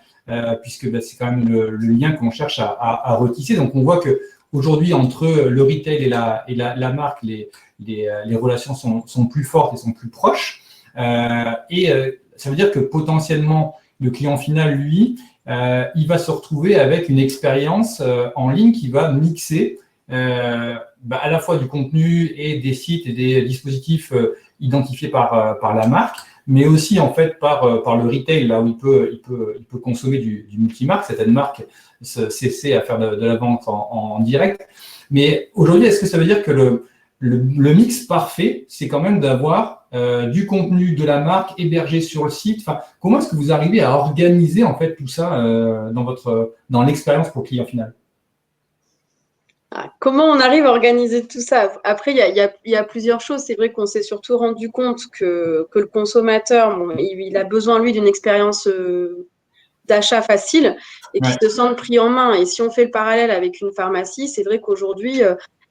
puisque c'est quand même le lien qu'on cherche à retisser. Donc, on voit que aujourd'hui, entre le retail et la marque, les relations sont plus fortes et sont plus proches. Ça veut dire que potentiellement, le client final, lui, il va se retrouver avec une expérience en ligne qui va mixer à la fois du contenu et des sites et des dispositifs identifiés par la marque, mais aussi en fait par le retail, là où il peut consommer du multimarque. Certaines marques cesser à faire de la vente en direct. Mais aujourd'hui, est-ce que ça veut dire que le mix parfait, c'est quand même d'avoir du contenu de la marque hébergé sur le site. Enfin, comment est-ce que vous arrivez à organiser en fait tout ça dans l'expérience pour le client final? Comment on arrive à organiser tout ça? Après, il y a plusieurs choses. C'est vrai qu'on s'est surtout rendu compte que le consommateur, il a besoin, lui, d'une expérience d'achat facile et qui se sentent pris en main. Et si on fait le parallèle avec une pharmacie, c'est vrai qu'aujourd'hui,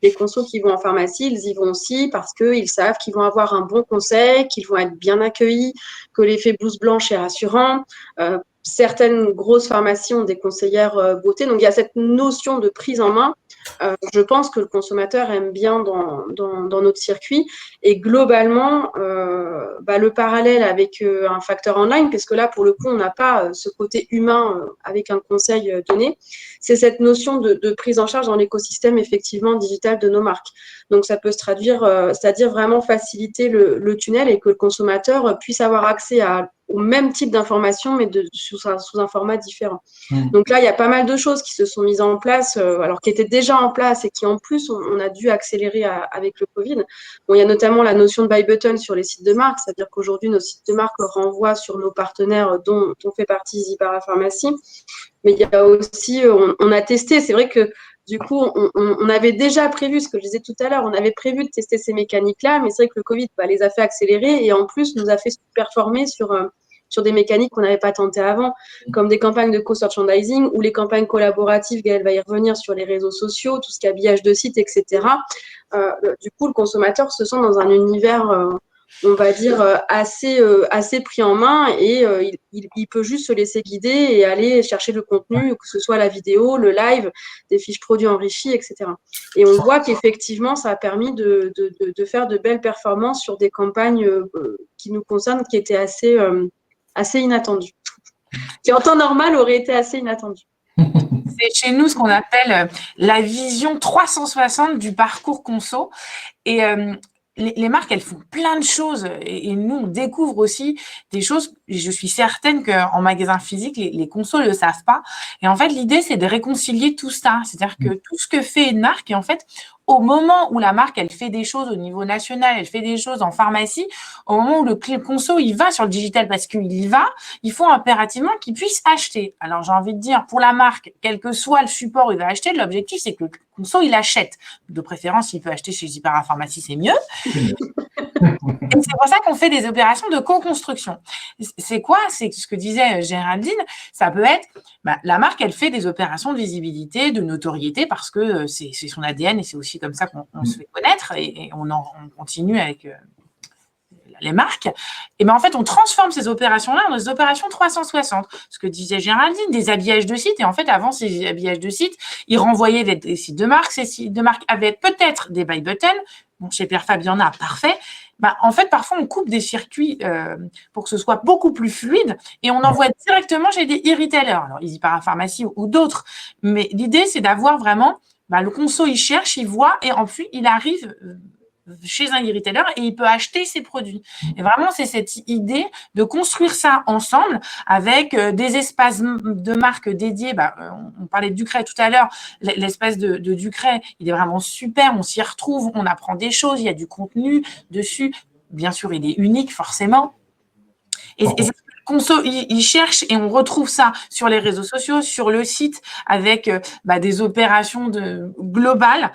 les consos qui vont en pharmacie, ils y vont aussi parce qu'ils savent qu'ils vont avoir un bon conseil, qu'ils vont être bien accueillis, que l'effet blouse blanche est rassurant. Certaines grosses pharmacies ont des conseillères beauté. Donc, il y a cette notion de prise en main. Je pense que le consommateur aime bien dans notre circuit. Et globalement, le parallèle avec un facteur online, parce que là, pour le coup, on n'a pas ce côté humain avec un conseil donné, c'est cette notion de prise en charge dans l'écosystème effectivement digital de nos marques. Donc, ça peut se traduire, c'est-à-dire vraiment faciliter le tunnel et que le consommateur puisse avoir accès au même type d'informations, mais sous un format différent. Donc là, il y a pas mal de choses qui se sont mises en place, alors qui étaient déjà en place et qui, en plus, on a dû accélérer avec le Covid. Bon, il y a notamment la notion de buy button sur les sites de marque, c'est-à-dire qu'aujourd'hui, nos sites de marque renvoient sur nos partenaires dont fait partie Easy Parapharmacie. Mais il y a aussi, on a testé, c'est vrai que du coup, on avait déjà prévu, ce que je disais tout à l'heure, on avait prévu de tester ces mécaniques-là, mais c'est vrai que le Covid les a fait accélérer et en plus nous a fait performer sur des mécaniques qu'on n'avait pas tentées avant, comme des campagnes de co-merchandising ou les campagnes collaboratives, Gaëlle va y revenir, sur les réseaux sociaux, tout ce qui est habillage de site, etc. Du coup, le consommateur se sent dans un univers, on va dire, assez pris en main et il peut juste se laisser guider et aller chercher le contenu, que ce soit la vidéo, le live, des fiches produits enrichies, etc. Et on voit qu'effectivement, ça a permis de faire de belles performances sur des campagnes qui nous concernent, qui étaient assez inattendues. Qui, en temps normal, auraient été assez inattendues. C'est chez nous ce qu'on appelle la vision 360 du parcours conso. Et les marques, elles font plein de choses et nous, on découvre aussi des choses. Je suis certaine qu'en magasin physique, les consos ne le savent pas. Et en fait, l'idée, c'est de réconcilier tout ça. C'est-à-dire que tout ce que fait une marque, et en fait, au moment où la marque, elle fait des choses au niveau national, elle fait des choses en pharmacie, au moment où le conso, il va sur le digital parce qu'il y va, il faut impérativement qu'il puisse acheter. Alors, j'ai envie de dire, pour la marque, quel que soit le support où il va acheter, l'objectif, c'est que le conso, il achète. De préférence, s'il peut acheter chez Easy Parapharmacie, c'est mieux. Et c'est pour ça qu'on fait des opérations de co-construction. C'est quoi? C'est ce que disait Géraldine. Ça peut être, la marque, elle fait des opérations de visibilité, de notoriété, parce que c'est son ADN et c'est aussi comme ça qu'on se fait connaître et on continue avec les marques. Et en fait, on transforme ces opérations-là en des opérations 360. Ce que disait Géraldine, des habillages de sites. Et en fait, avant, ces habillages de sites, ils renvoyaient des sites de marque. Ces sites de marque avaient peut-être des buy buttons. Bon, chez Pierre Fabre, il y en a, parfait. En fait, parfois, on coupe des circuits pour que ce soit beaucoup plus fluide et on envoie directement chez des e-retailers, alors Easy Parapharmacie ou d'autres. Mais l'idée, c'est d'avoir vraiment, le conso, il cherche, il voit et ensuite, il arrive chez un e-retailer et il peut acheter ses produits. Et vraiment, c'est cette idée de construire ça ensemble avec des espaces de marque dédiés. On parlait de Ducret tout à l'heure. L'espace de Ducret, il est vraiment super. On s'y retrouve, on apprend des choses. Il y a du contenu dessus. Bien sûr, il est unique, forcément. Et c'est ce que le ils cherchent et on retrouve ça sur les réseaux sociaux, sur le site, avec des opérations globales.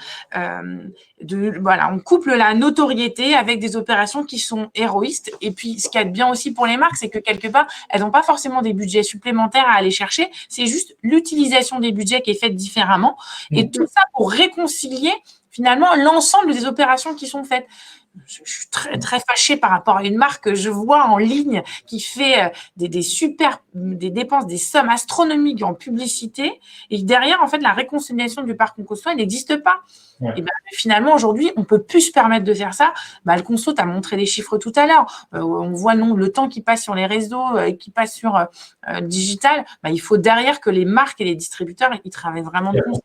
Voilà, on couple la notoriété avec des opérations qui sont héroïstes. Et puis, ce qu'il y a de bien aussi pour les marques, c'est que quelque part, elles n'ont pas forcément des budgets supplémentaires à aller chercher. C'est juste l'utilisation des budgets qui est faite différemment. Et tout ça pour réconcilier finalement l'ensemble des opérations qui sont faites. Je suis très, très fâchée par rapport à une marque que je vois en ligne qui fait des dépenses, des sommes astronomiques en publicité, et derrière, en fait, la réconciliation du parc conso n'existe pas. Ouais. Et finalement, aujourd'hui, on ne peut plus se permettre de faire ça. Le conso, tu as montré des chiffres tout à l'heure. On voit le temps qui passe sur les réseaux, qui passe sur digital. Il faut derrière que les marques et les distributeurs, ils travaillent vraiment de concert.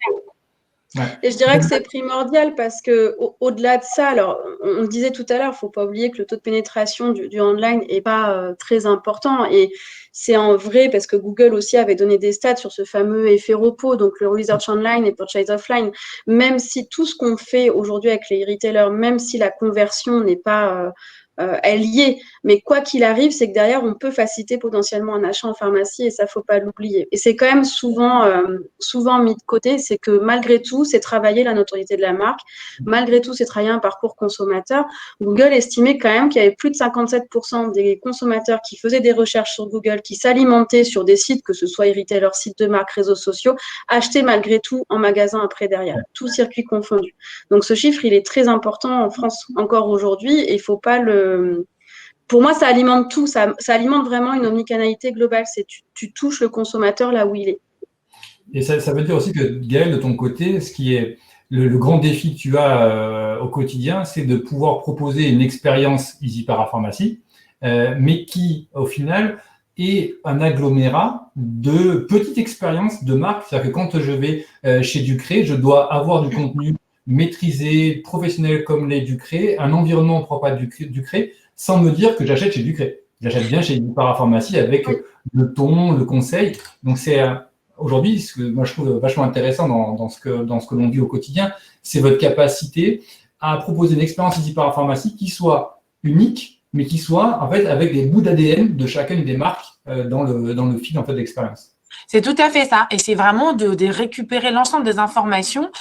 Ouais. Et je dirais que c'est primordial parce que au-delà de ça, alors on le disait tout à l'heure, il ne faut pas oublier que le taux de pénétration du online n'est pas très important, et c'est en vrai parce que Google aussi avait donné des stats sur ce fameux effet repos, donc le research online et purchase offline. Même si tout ce qu'on fait aujourd'hui avec les retailers, même si la conversion n'est pas est liée, mais quoi qu'il arrive, c'est que derrière, on peut faciliter potentiellement un achat en pharmacie, et ça, faut pas l'oublier. Et c'est quand même souvent mis de côté, c'est que malgré tout, c'est travailler la notoriété de la marque, malgré tout, c'est travailler un parcours consommateur. Google estimait quand même qu'il y avait plus de 57% des consommateurs qui faisaient des recherches sur Google, qui s'alimentaient sur des sites, que ce soit retailers, sites de marque, réseaux sociaux, achetaient malgré tout en magasin après derrière, tout circuit confondu. Donc ce chiffre, il est très important en France encore aujourd'hui, et il faut pas pour moi, ça alimente tout, ça alimente vraiment une omnicanalité globale. C'est tu touches le consommateur là où il est. Et ça veut dire aussi que, Gaëlle, de ton côté, ce qui est le grand défi que tu as au quotidien, c'est de pouvoir proposer une expérience Easy Parapharmacie, mais qui, au final, est un agglomérat de petites expériences de marque. C'est-à-dire que quand je vais chez Ducré, je dois avoir du contenu maîtrisé, professionnel comme l'est Ducré, un environnement propre à Ducré, sans me dire que j'achète chez Ducré. J'achète bien chez une parapharmacie avec le ton, le conseil. Donc, c'est aujourd'hui, ce que moi je trouve vachement intéressant dans ce que l'on vit au quotidien, c'est votre capacité à proposer une expérience Easy Parapharmacie qui soit unique, mais qui soit en fait avec des bouts d'ADN de chacune des marques dans le fil en fait d'expérience. C'est tout à fait ça. Et c'est vraiment de récupérer l'ensemble des informations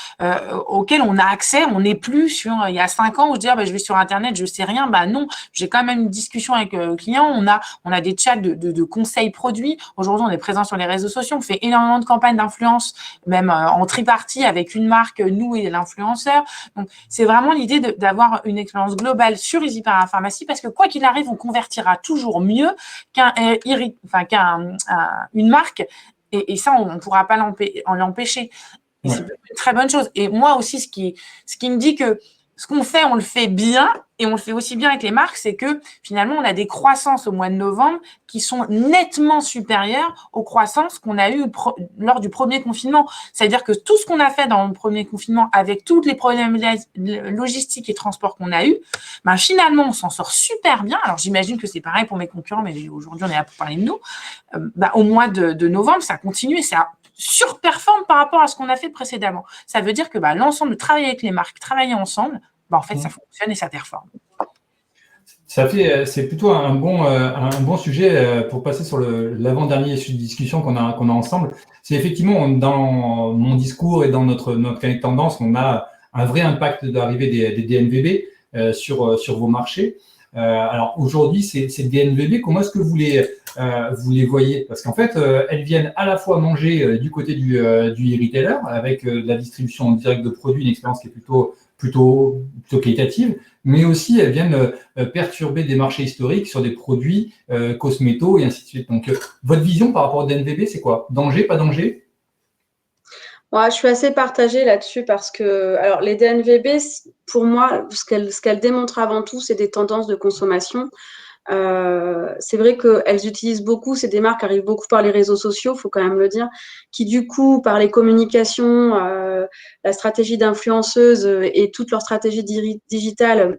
auxquelles on a accès. On n'est plus sur, il y a 5 ans, où je dis, je vais sur Internet, je sais rien. Non, j'ai quand même une discussion avec le client. On a des chats de conseils produits. Aujourd'hui, on est présent sur les réseaux sociaux. On fait énormément de campagnes d'influence, même en tripartie avec une marque, nous et l'influenceur. Donc, c'est vraiment l'idée d'avoir une expérience globale sur Easy Parapharmacie, parce que quoi qu'il arrive, on convertira toujours mieux qu'une marque. Et ça, on ne pourra pas l'empêcher. Et c'est une très bonne chose. Et moi aussi, ce qui me dit que ce qu'on fait, on le fait bien, et on le fait aussi bien avec les marques, c'est que finalement, on a des croissances au mois de novembre qui sont nettement supérieures aux croissances qu'on a eues lors du premier confinement. C'est-à-dire que tout ce qu'on a fait dans le premier confinement, avec toutes les problèmes logistiques et transports qu'on a eus, finalement, on s'en sort super bien. Alors, j'imagine que c'est pareil pour mes concurrents, mais aujourd'hui, on est là pour parler de nous. Au mois de novembre, ça continue et ça surperforme par rapport à ce qu'on a fait précédemment. Ça veut dire que l'ensemble de travailler avec les marques, travailler ensemble, en fait, ça fonctionne et ça performe. C'est plutôt un bon sujet pour passer sur l'avant-dernier sujet de discussion qu'on a ensemble. C'est effectivement dans mon discours et dans notre carnet de tendance, on a un vrai impact de l'arrivée des DNVB sur vos marchés. Alors aujourd'hui, ces DNVB, comment est-ce que vous les voyez? Parce qu'en fait, elles viennent à la fois manger du côté du e-retailer avec la distribution en direct de produits, une expérience qui est plutôt qualitative, mais aussi elles viennent perturber des marchés historiques sur des produits cosmétos et ainsi de suite. Donc, votre vision par rapport au DNVB, c'est quoi? Danger, pas danger? Je suis assez partagée là-dessus parce que, alors, les DNVB, pour moi, ce qu'elles démontrent avant tout, c'est des tendances de consommation. C'est vrai qu'elles utilisent beaucoup, c'est des marques qui arrivent beaucoup par les réseaux sociaux, il faut quand même le dire, qui du coup, par les communications, la stratégie d'influenceuse et toute leur stratégie digitale,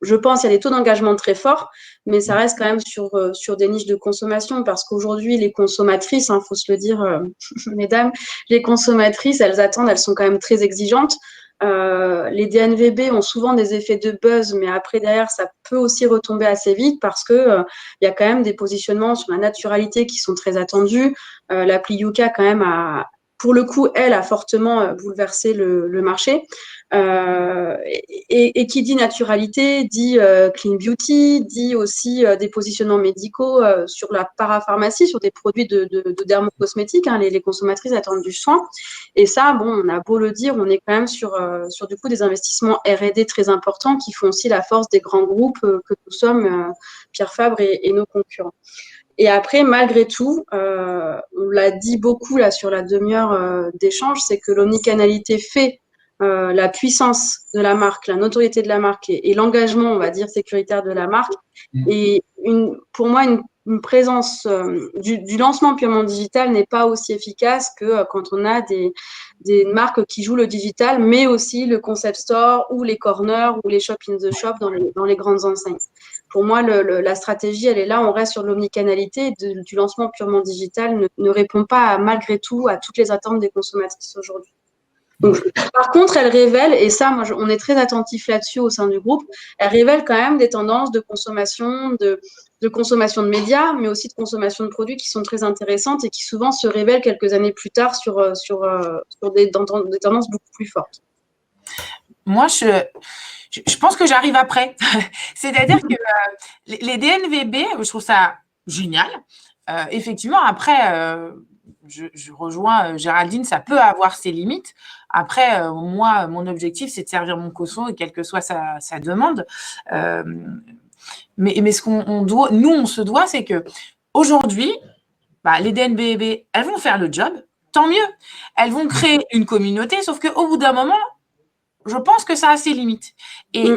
je pense qu'il y a des taux d'engagement très forts, mais ça reste quand même sur des niches de consommation, parce qu'aujourd'hui, les consommatrices, faut se le dire, mesdames, les consommatrices, elles sont quand même très exigeantes. Les DNVB ont souvent des effets de buzz, mais après, derrière, ça peut aussi retomber assez vite parce que il y a quand même des positionnements sur la naturalité qui sont très attendus. L'appli Yuka, quand même, pour le coup, elle a fortement bouleversé le marché. Et qui dit naturalité, dit clean beauty, dit aussi des positionnements médicaux sur la parapharmacie, sur des produits de dermocosmétiques. Hein, les consommatrices attendent du soin. Et ça, bon, on a beau le dire, on est quand même sur du coup des investissements R&D très importants qui font aussi la force des grands groupes que nous sommes, Pierre Fabre et nos concurrents. Et après, malgré tout, on l'a dit beaucoup là sur la demi-heure d'échange, c'est que l'omnicanalité fait la puissance de la marque, la notoriété de la marque et l'engagement, on va dire, sécuritaire de la marque. Et pour moi, une présence du lancement purement digital n'est pas aussi efficace que quand on a des marques qui jouent le digital, mais aussi le concept store ou les corners ou les shop in the shop dans les grandes enseignes. Pour moi, la stratégie, elle est là, on reste sur l'omnicanalité. Du lancement purement digital ne répond pas, malgré tout, à toutes les attentes des consommatrices aujourd'hui. Donc, par contre, elle révèle, et ça, moi, on est très attentif là-dessus au sein du groupe, elle révèle quand même des tendances de consommation, de consommation de médias, mais aussi de consommation de produits qui sont très intéressantes et qui souvent se révèlent quelques années plus tard sur des tendances beaucoup plus fortes. Moi, je pense que j'arrive après. C'est-à-dire que les DNVB, je trouve ça génial. Effectivement, après, je rejoins Géraldine, ça peut avoir ses limites. Après, moi, mon objectif, c'est de servir mon coson et quelle que soit sa demande. Mais ce qu'on doit, nous, on se doit, c'est que aujourd'hui, les DNVB, elles vont faire le job, tant mieux. Elles vont créer une communauté, sauf qu'au bout d'un moment, je pense que ça a ses limites. Et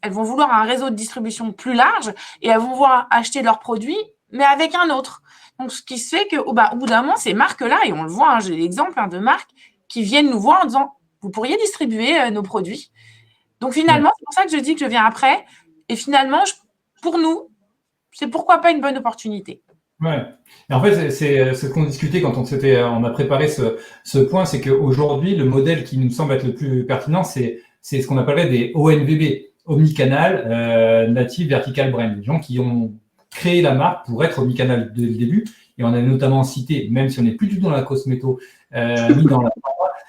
elles vont vouloir un réseau de distribution plus large et elles vont vouloir acheter leurs produits, mais avec un autre. Donc, ce qui se fait qu'au bout d'un moment, ces marques-là, et on le voit, j'ai l'exemple de marques qui viennent nous voir en disant « Vous pourriez distribuer nos produits ?» Donc, finalement, c'est pour ça que je dis que je viens après. Et finalement, pour nous, c'est pourquoi pas une bonne opportunité. Ouais. Et en fait, c'est ce qu'on discutait quand on a préparé ce point, c'est qu'aujourd'hui, le modèle qui nous semble être le plus pertinent, c'est ce qu'on appellerait des ONVB, omnicanal, native vertical brand, des gens qui ont créé la marque pour être omnicanal dès le début. Et on a notamment cité, même si on n'est plus du tout dans la cosméto, ni dans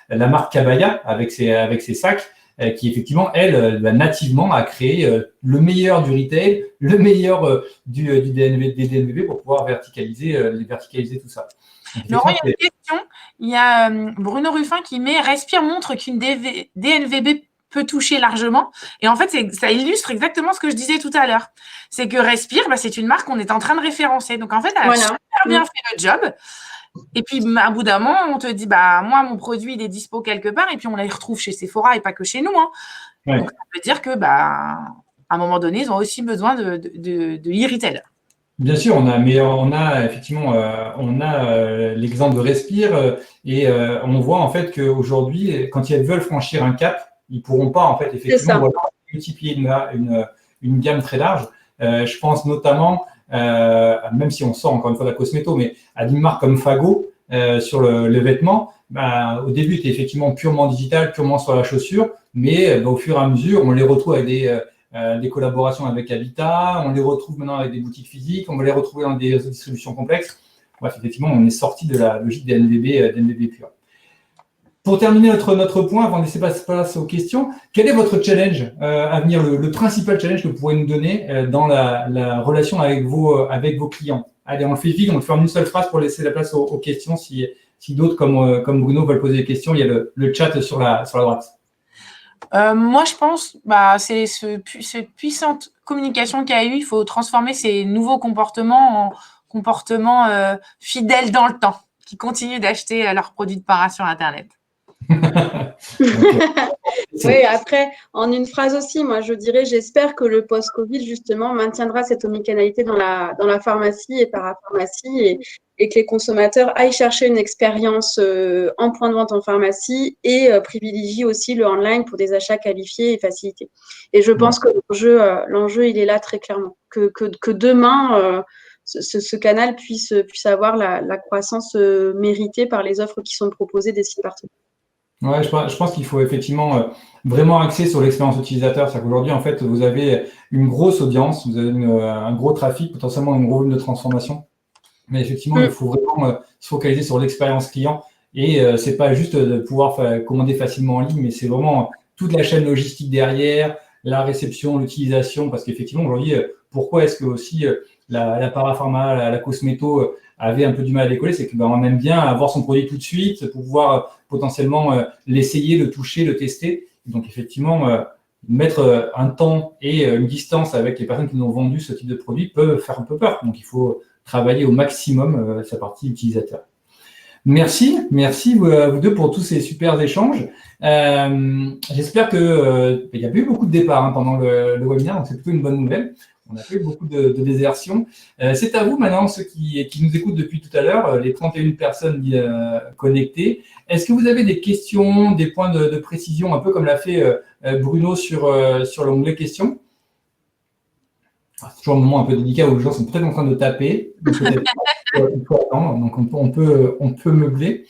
la marque Kabaya avec ses sacs, qui effectivement, elle, nativement a créé le meilleur du retail, le meilleur des DNVB pour pouvoir verticaliser tout ça. Donc, Laurent, il y a une question. Il y a Bruno Ruffin qui met « Respire montre qu'une DNVB peut toucher largement ». Et en fait, ça illustre exactement ce que je disais tout à l'heure. C'est que Respire, c'est une marque qu'on est en train de référencer. Donc, en fait, elle a super bien fait le job. Et puis, à bout d'un moment, on te dit, moi, mon produit, il est dispo quelque part, et puis on les retrouve chez Sephora et pas que chez nous. Hein. Ouais. Donc, ça veut dire que, à un moment donné, ils ont aussi besoin de e-retail. Bien sûr, on a effectivement, l'exemple de Respire, et on voit en fait qu'aujourd'hui, quand ils veulent franchir un cap, ils pourront pas en fait effectivement multiplier une gamme très large. Je pense notamment, même si on sort encore une fois de la cosméto, mais à une marque comme Fago sur le vêtement, au début, c'était effectivement purement digital, purement sur la chaussure, mais au fur et à mesure, on les retrouve avec des collaborations avec Habitat, on les retrouve maintenant avec des boutiques physiques, on va les retrouver dans des distributions complexes. Bref, effectivement, on est sorti de la logique des DNVB pure. Pour terminer notre point, avant de laisser place aux questions, quel est votre challenge à venir, le principal challenge que vous pourrez nous donner dans la relation avec vos clients? Allez, on le fait vite, on le fait en une seule phrase pour laisser la place aux questions. Si d'autres, comme Bruno, veulent poser des questions, il y a le chat sur la droite. Moi, je pense c'est cette puissante communication qu'il y a eu. Il faut transformer ces nouveaux comportements en comportements fidèles dans le temps, qui continuent d'acheter leurs produits de para sur Internet. Oui, après, en une phrase aussi, moi je dirais, j'espère que le post-Covid justement maintiendra cette omnicanalité dans la pharmacie et parapharmacie et que les consommateurs aillent chercher une expérience en point de vente en pharmacie et privilégient aussi le online pour des achats qualifiés et facilités. Et je pense que l'enjeu, il est là très clairement. Que demain, ce canal puisse avoir la croissance méritée par les offres qui sont proposées des sites partenaires. Ouais, je pense qu'il faut effectivement vraiment axer sur l'expérience utilisateur. C'est-à-dire qu'aujourd'hui, en fait, vous avez une grosse audience, vous avez un gros trafic, potentiellement une gros volume de transformation. Mais effectivement, il faut vraiment se focaliser sur l'expérience client. Et c'est pas juste de pouvoir commander facilement en ligne, mais c'est vraiment toute la chaîne logistique derrière, la réception, l'utilisation. Parce qu'effectivement, aujourd'hui, pourquoi est-ce que aussi la parapharma, la cosméto avait un peu du mal à décoller, c'est qu'on aime bien avoir son produit tout de suite, pour pouvoir potentiellement l'essayer, le toucher, le tester. Donc effectivement, mettre un temps et une distance avec les personnes qui nous ont vendu ce type de produit peut faire un peu peur. Donc il faut travailler au maximum sa partie utilisateur. Merci vous deux pour tous ces super échanges. J'espère que il n'y a pas eu beaucoup de départs pendant le webinaire, donc c'est plutôt une bonne nouvelle. On a fait beaucoup de désertions. C'est à vous maintenant, ceux qui nous écoutent depuis tout à l'heure, les 31 personnes connectées. Est-ce que vous avez des questions, des points de précision, un peu comme l'a fait Bruno sur l'onglet questions? C'est toujours un moment un peu délicat où les gens sont peut-être en train de taper. Il faut attendre, donc on peut meubler.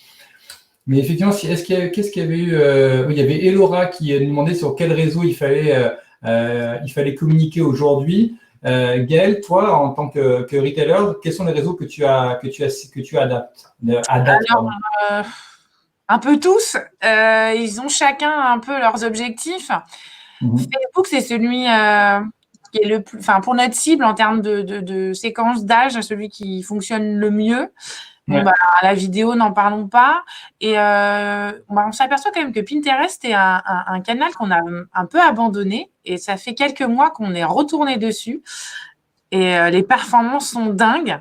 Mais effectivement, qu'est-ce qu'il y avait eu il y avait Elora qui nous demandait sur quel réseau il fallait communiquer aujourd'hui. Gaël, toi, en tant que retailer, quels sont les réseaux que tu adaptes? Alors, un peu tous. Ils ont chacun un peu leurs objectifs. Facebook, c'est celui qui est le plus, pour notre cible en termes de séquence d'âge, celui qui fonctionne le mieux. Bon, la vidéo, n'en parlons pas. Et on s'aperçoit quand même que Pinterest est un canal qu'on a un peu abandonné. Et ça fait quelques mois qu'on est retourné dessus. Et les performances sont dingues.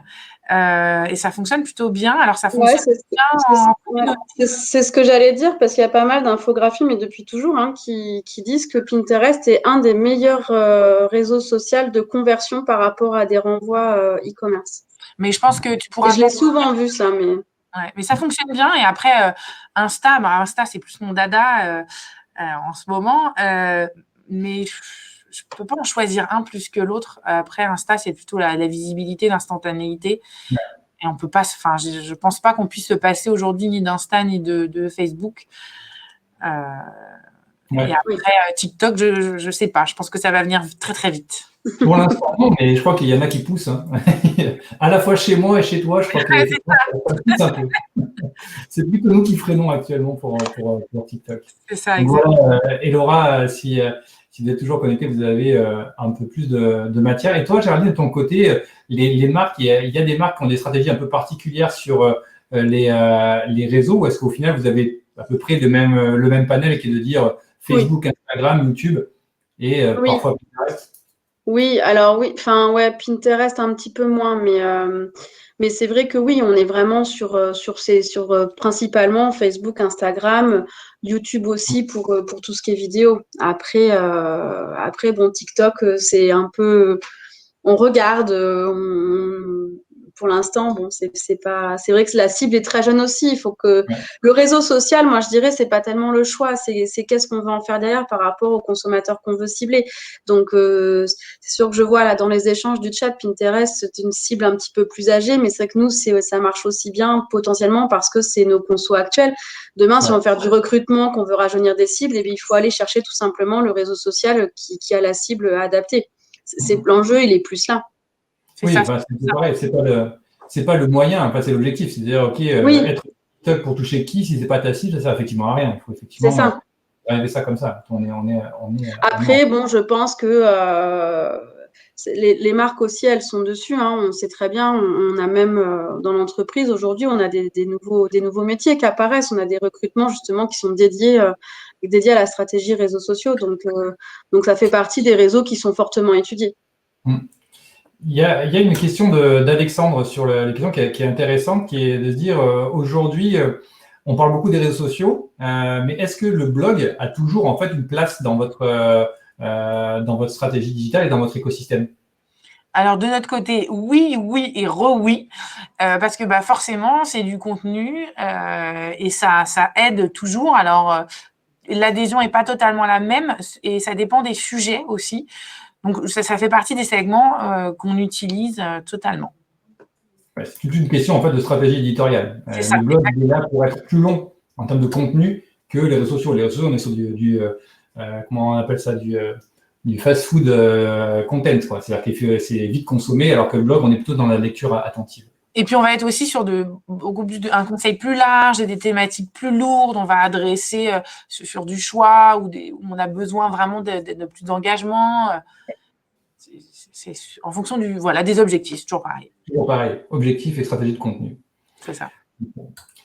Et ça fonctionne plutôt bien. Alors, ça fonctionne bien. C'est ce que j'allais dire, parce qu'il y a pas mal d'infographies, mais depuis toujours, qui disent que Pinterest est un des meilleurs réseaux sociaux de conversion par rapport à des renvois e-commerce. Mais je pense que tu pourras… Et je l'ai souvent vu, ça. Mais ça fonctionne bien. Et après, Insta, c'est plus mon dada en ce moment. Mais je ne peux pas en choisir un plus que l'autre. Après, Insta, c'est plutôt la visibilité, l'instantanéité. Ouais. Et on peut pas… je ne pense pas qu'on puisse se passer aujourd'hui ni d'Insta ni de Facebook. Ouais. Et après, TikTok, je ne sais pas. Je pense que ça va venir très, très vite. Pour l'instant, non, mais je crois qu'il y en a qui poussent. À la fois chez moi et chez toi, je crois que ça pousse un peu. C'est plutôt nous qui freinons actuellement pour TikTok. C'est ça, exactement. Voilà, et Laura, si vous êtes toujours connecté, vous avez un peu plus de matière. Et toi, Géraldine, de ton côté, les marques, il y a des marques qui ont des stratégies un peu particulières sur les réseaux, ou est-ce qu'au final, vous avez à peu près le même panel qui est de dire Facebook, Instagram, YouTube et parfois Pinterest? Oui, alors oui, Pinterest un petit peu moins, mais c'est vrai que oui, on est vraiment sur principalement Facebook, Instagram, YouTube aussi pour tout ce qui est vidéo. Après, bon, TikTok, c'est un peu, on regarde, pour l'instant, bon, c'est vrai que la cible est très jeune aussi. Il faut que le réseau social, moi, je dirais, c'est pas tellement le choix, c'est qu'est-ce qu'on veut en faire derrière par rapport aux consommateurs qu'on veut cibler. Donc, c'est sûr que je vois là dans les échanges du chat, Pinterest, c'est une cible un petit peu plus âgée, mais c'est vrai que nous, ça marche aussi bien potentiellement parce que c'est nos consos actuels. Demain, si on veut faire du recrutement, qu'on veut rajeunir des cibles, eh bien, il faut aller chercher tout simplement le réseau social qui a la cible adaptée. L'enjeu, il est plus là. Oui, c'est pareil, c'est pas le moyen, c'est l'objectif. C'est-à-dire, être TikTok pour toucher qui, si c'est pas ta cible, ça sert effectivement à rien. Il faut effectivement arriver ça comme ça. Après, bon, je pense que les marques aussi, elles sont dessus. On sait très bien, on a même dans l'entreprise aujourd'hui, on a des nouveaux métiers qui apparaissent. On a des recrutements justement qui sont dédiés à la stratégie réseaux sociaux. Donc ça fait partie des réseaux qui sont fortement étudiés. Il y a une question d'Alexandre sur les questions qui est intéressante, qui est de se dire aujourd'hui, on parle beaucoup des réseaux sociaux, mais est-ce que le blog a toujours en fait une place dans votre stratégie digitale et dans votre écosystème? Alors, de notre côté, oui et oui, parce que forcément, c'est du contenu et ça aide toujours. Alors, l'adhésion n'est pas totalement la même et ça dépend des sujets aussi. Donc, ça fait partie des segments qu'on utilise totalement. Ouais, c'est toute une question en fait de stratégie éditoriale. C'est ça, le blog est là pour être plus long en termes de contenu que les réseaux sociaux. Les réseaux sociaux, on est sur comment on appelle ça, du fast-food content, quoi. C'est-à-dire que c'est vite consommé, alors que le blog, on est plutôt dans la lecture attentive. Et puis, on va être aussi sur un conseil plus large et des thématiques plus lourdes. On va adresser sur du choix où on a besoin vraiment de plus d'engagement. C'est en fonction des objectifs, c'est toujours pareil. Toujours pareil, objectif et stratégie de contenu. C'est ça.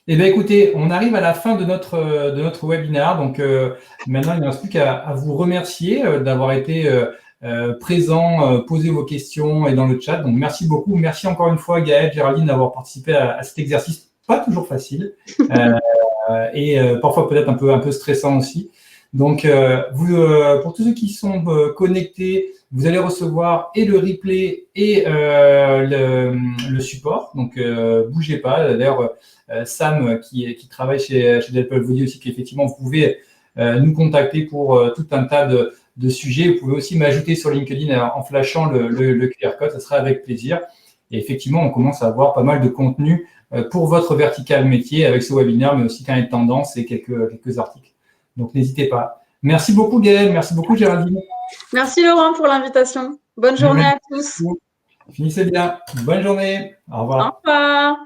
Eh bien, écoutez, on arrive à la fin de notre webinaire. Donc, maintenant, il ne reste plus qu'à vous remercier d'avoir été présent, poser vos questions et dans le chat. Donc, merci beaucoup. Merci encore une fois, Gaëlle, Géraldine, d'avoir participé à cet exercice. Pas toujours facile et parfois peut-être un peu stressant aussi. Donc, pour tous ceux qui sont connectés, vous allez recevoir et le replay et le support. Donc, bougez pas. D'ailleurs, Sam, qui travaille chez Jetpulp, vous dit aussi qu'effectivement, vous pouvez nous contacter pour tout un tas de sujets. Vous pouvez aussi m'ajouter sur LinkedIn en flashant le QR code. Ça sera avec plaisir. Et effectivement, on commence à avoir pas mal de contenu pour votre vertical métier avec ce webinaire, mais aussi carnet de tendance et quelques articles. Donc, n'hésitez pas. Merci beaucoup, Gaëlle. Merci beaucoup, Géraldine. Merci, Laurent, pour l'invitation. Bonne journée à tous. Finissez bien. Bonne journée. Au revoir. Au revoir.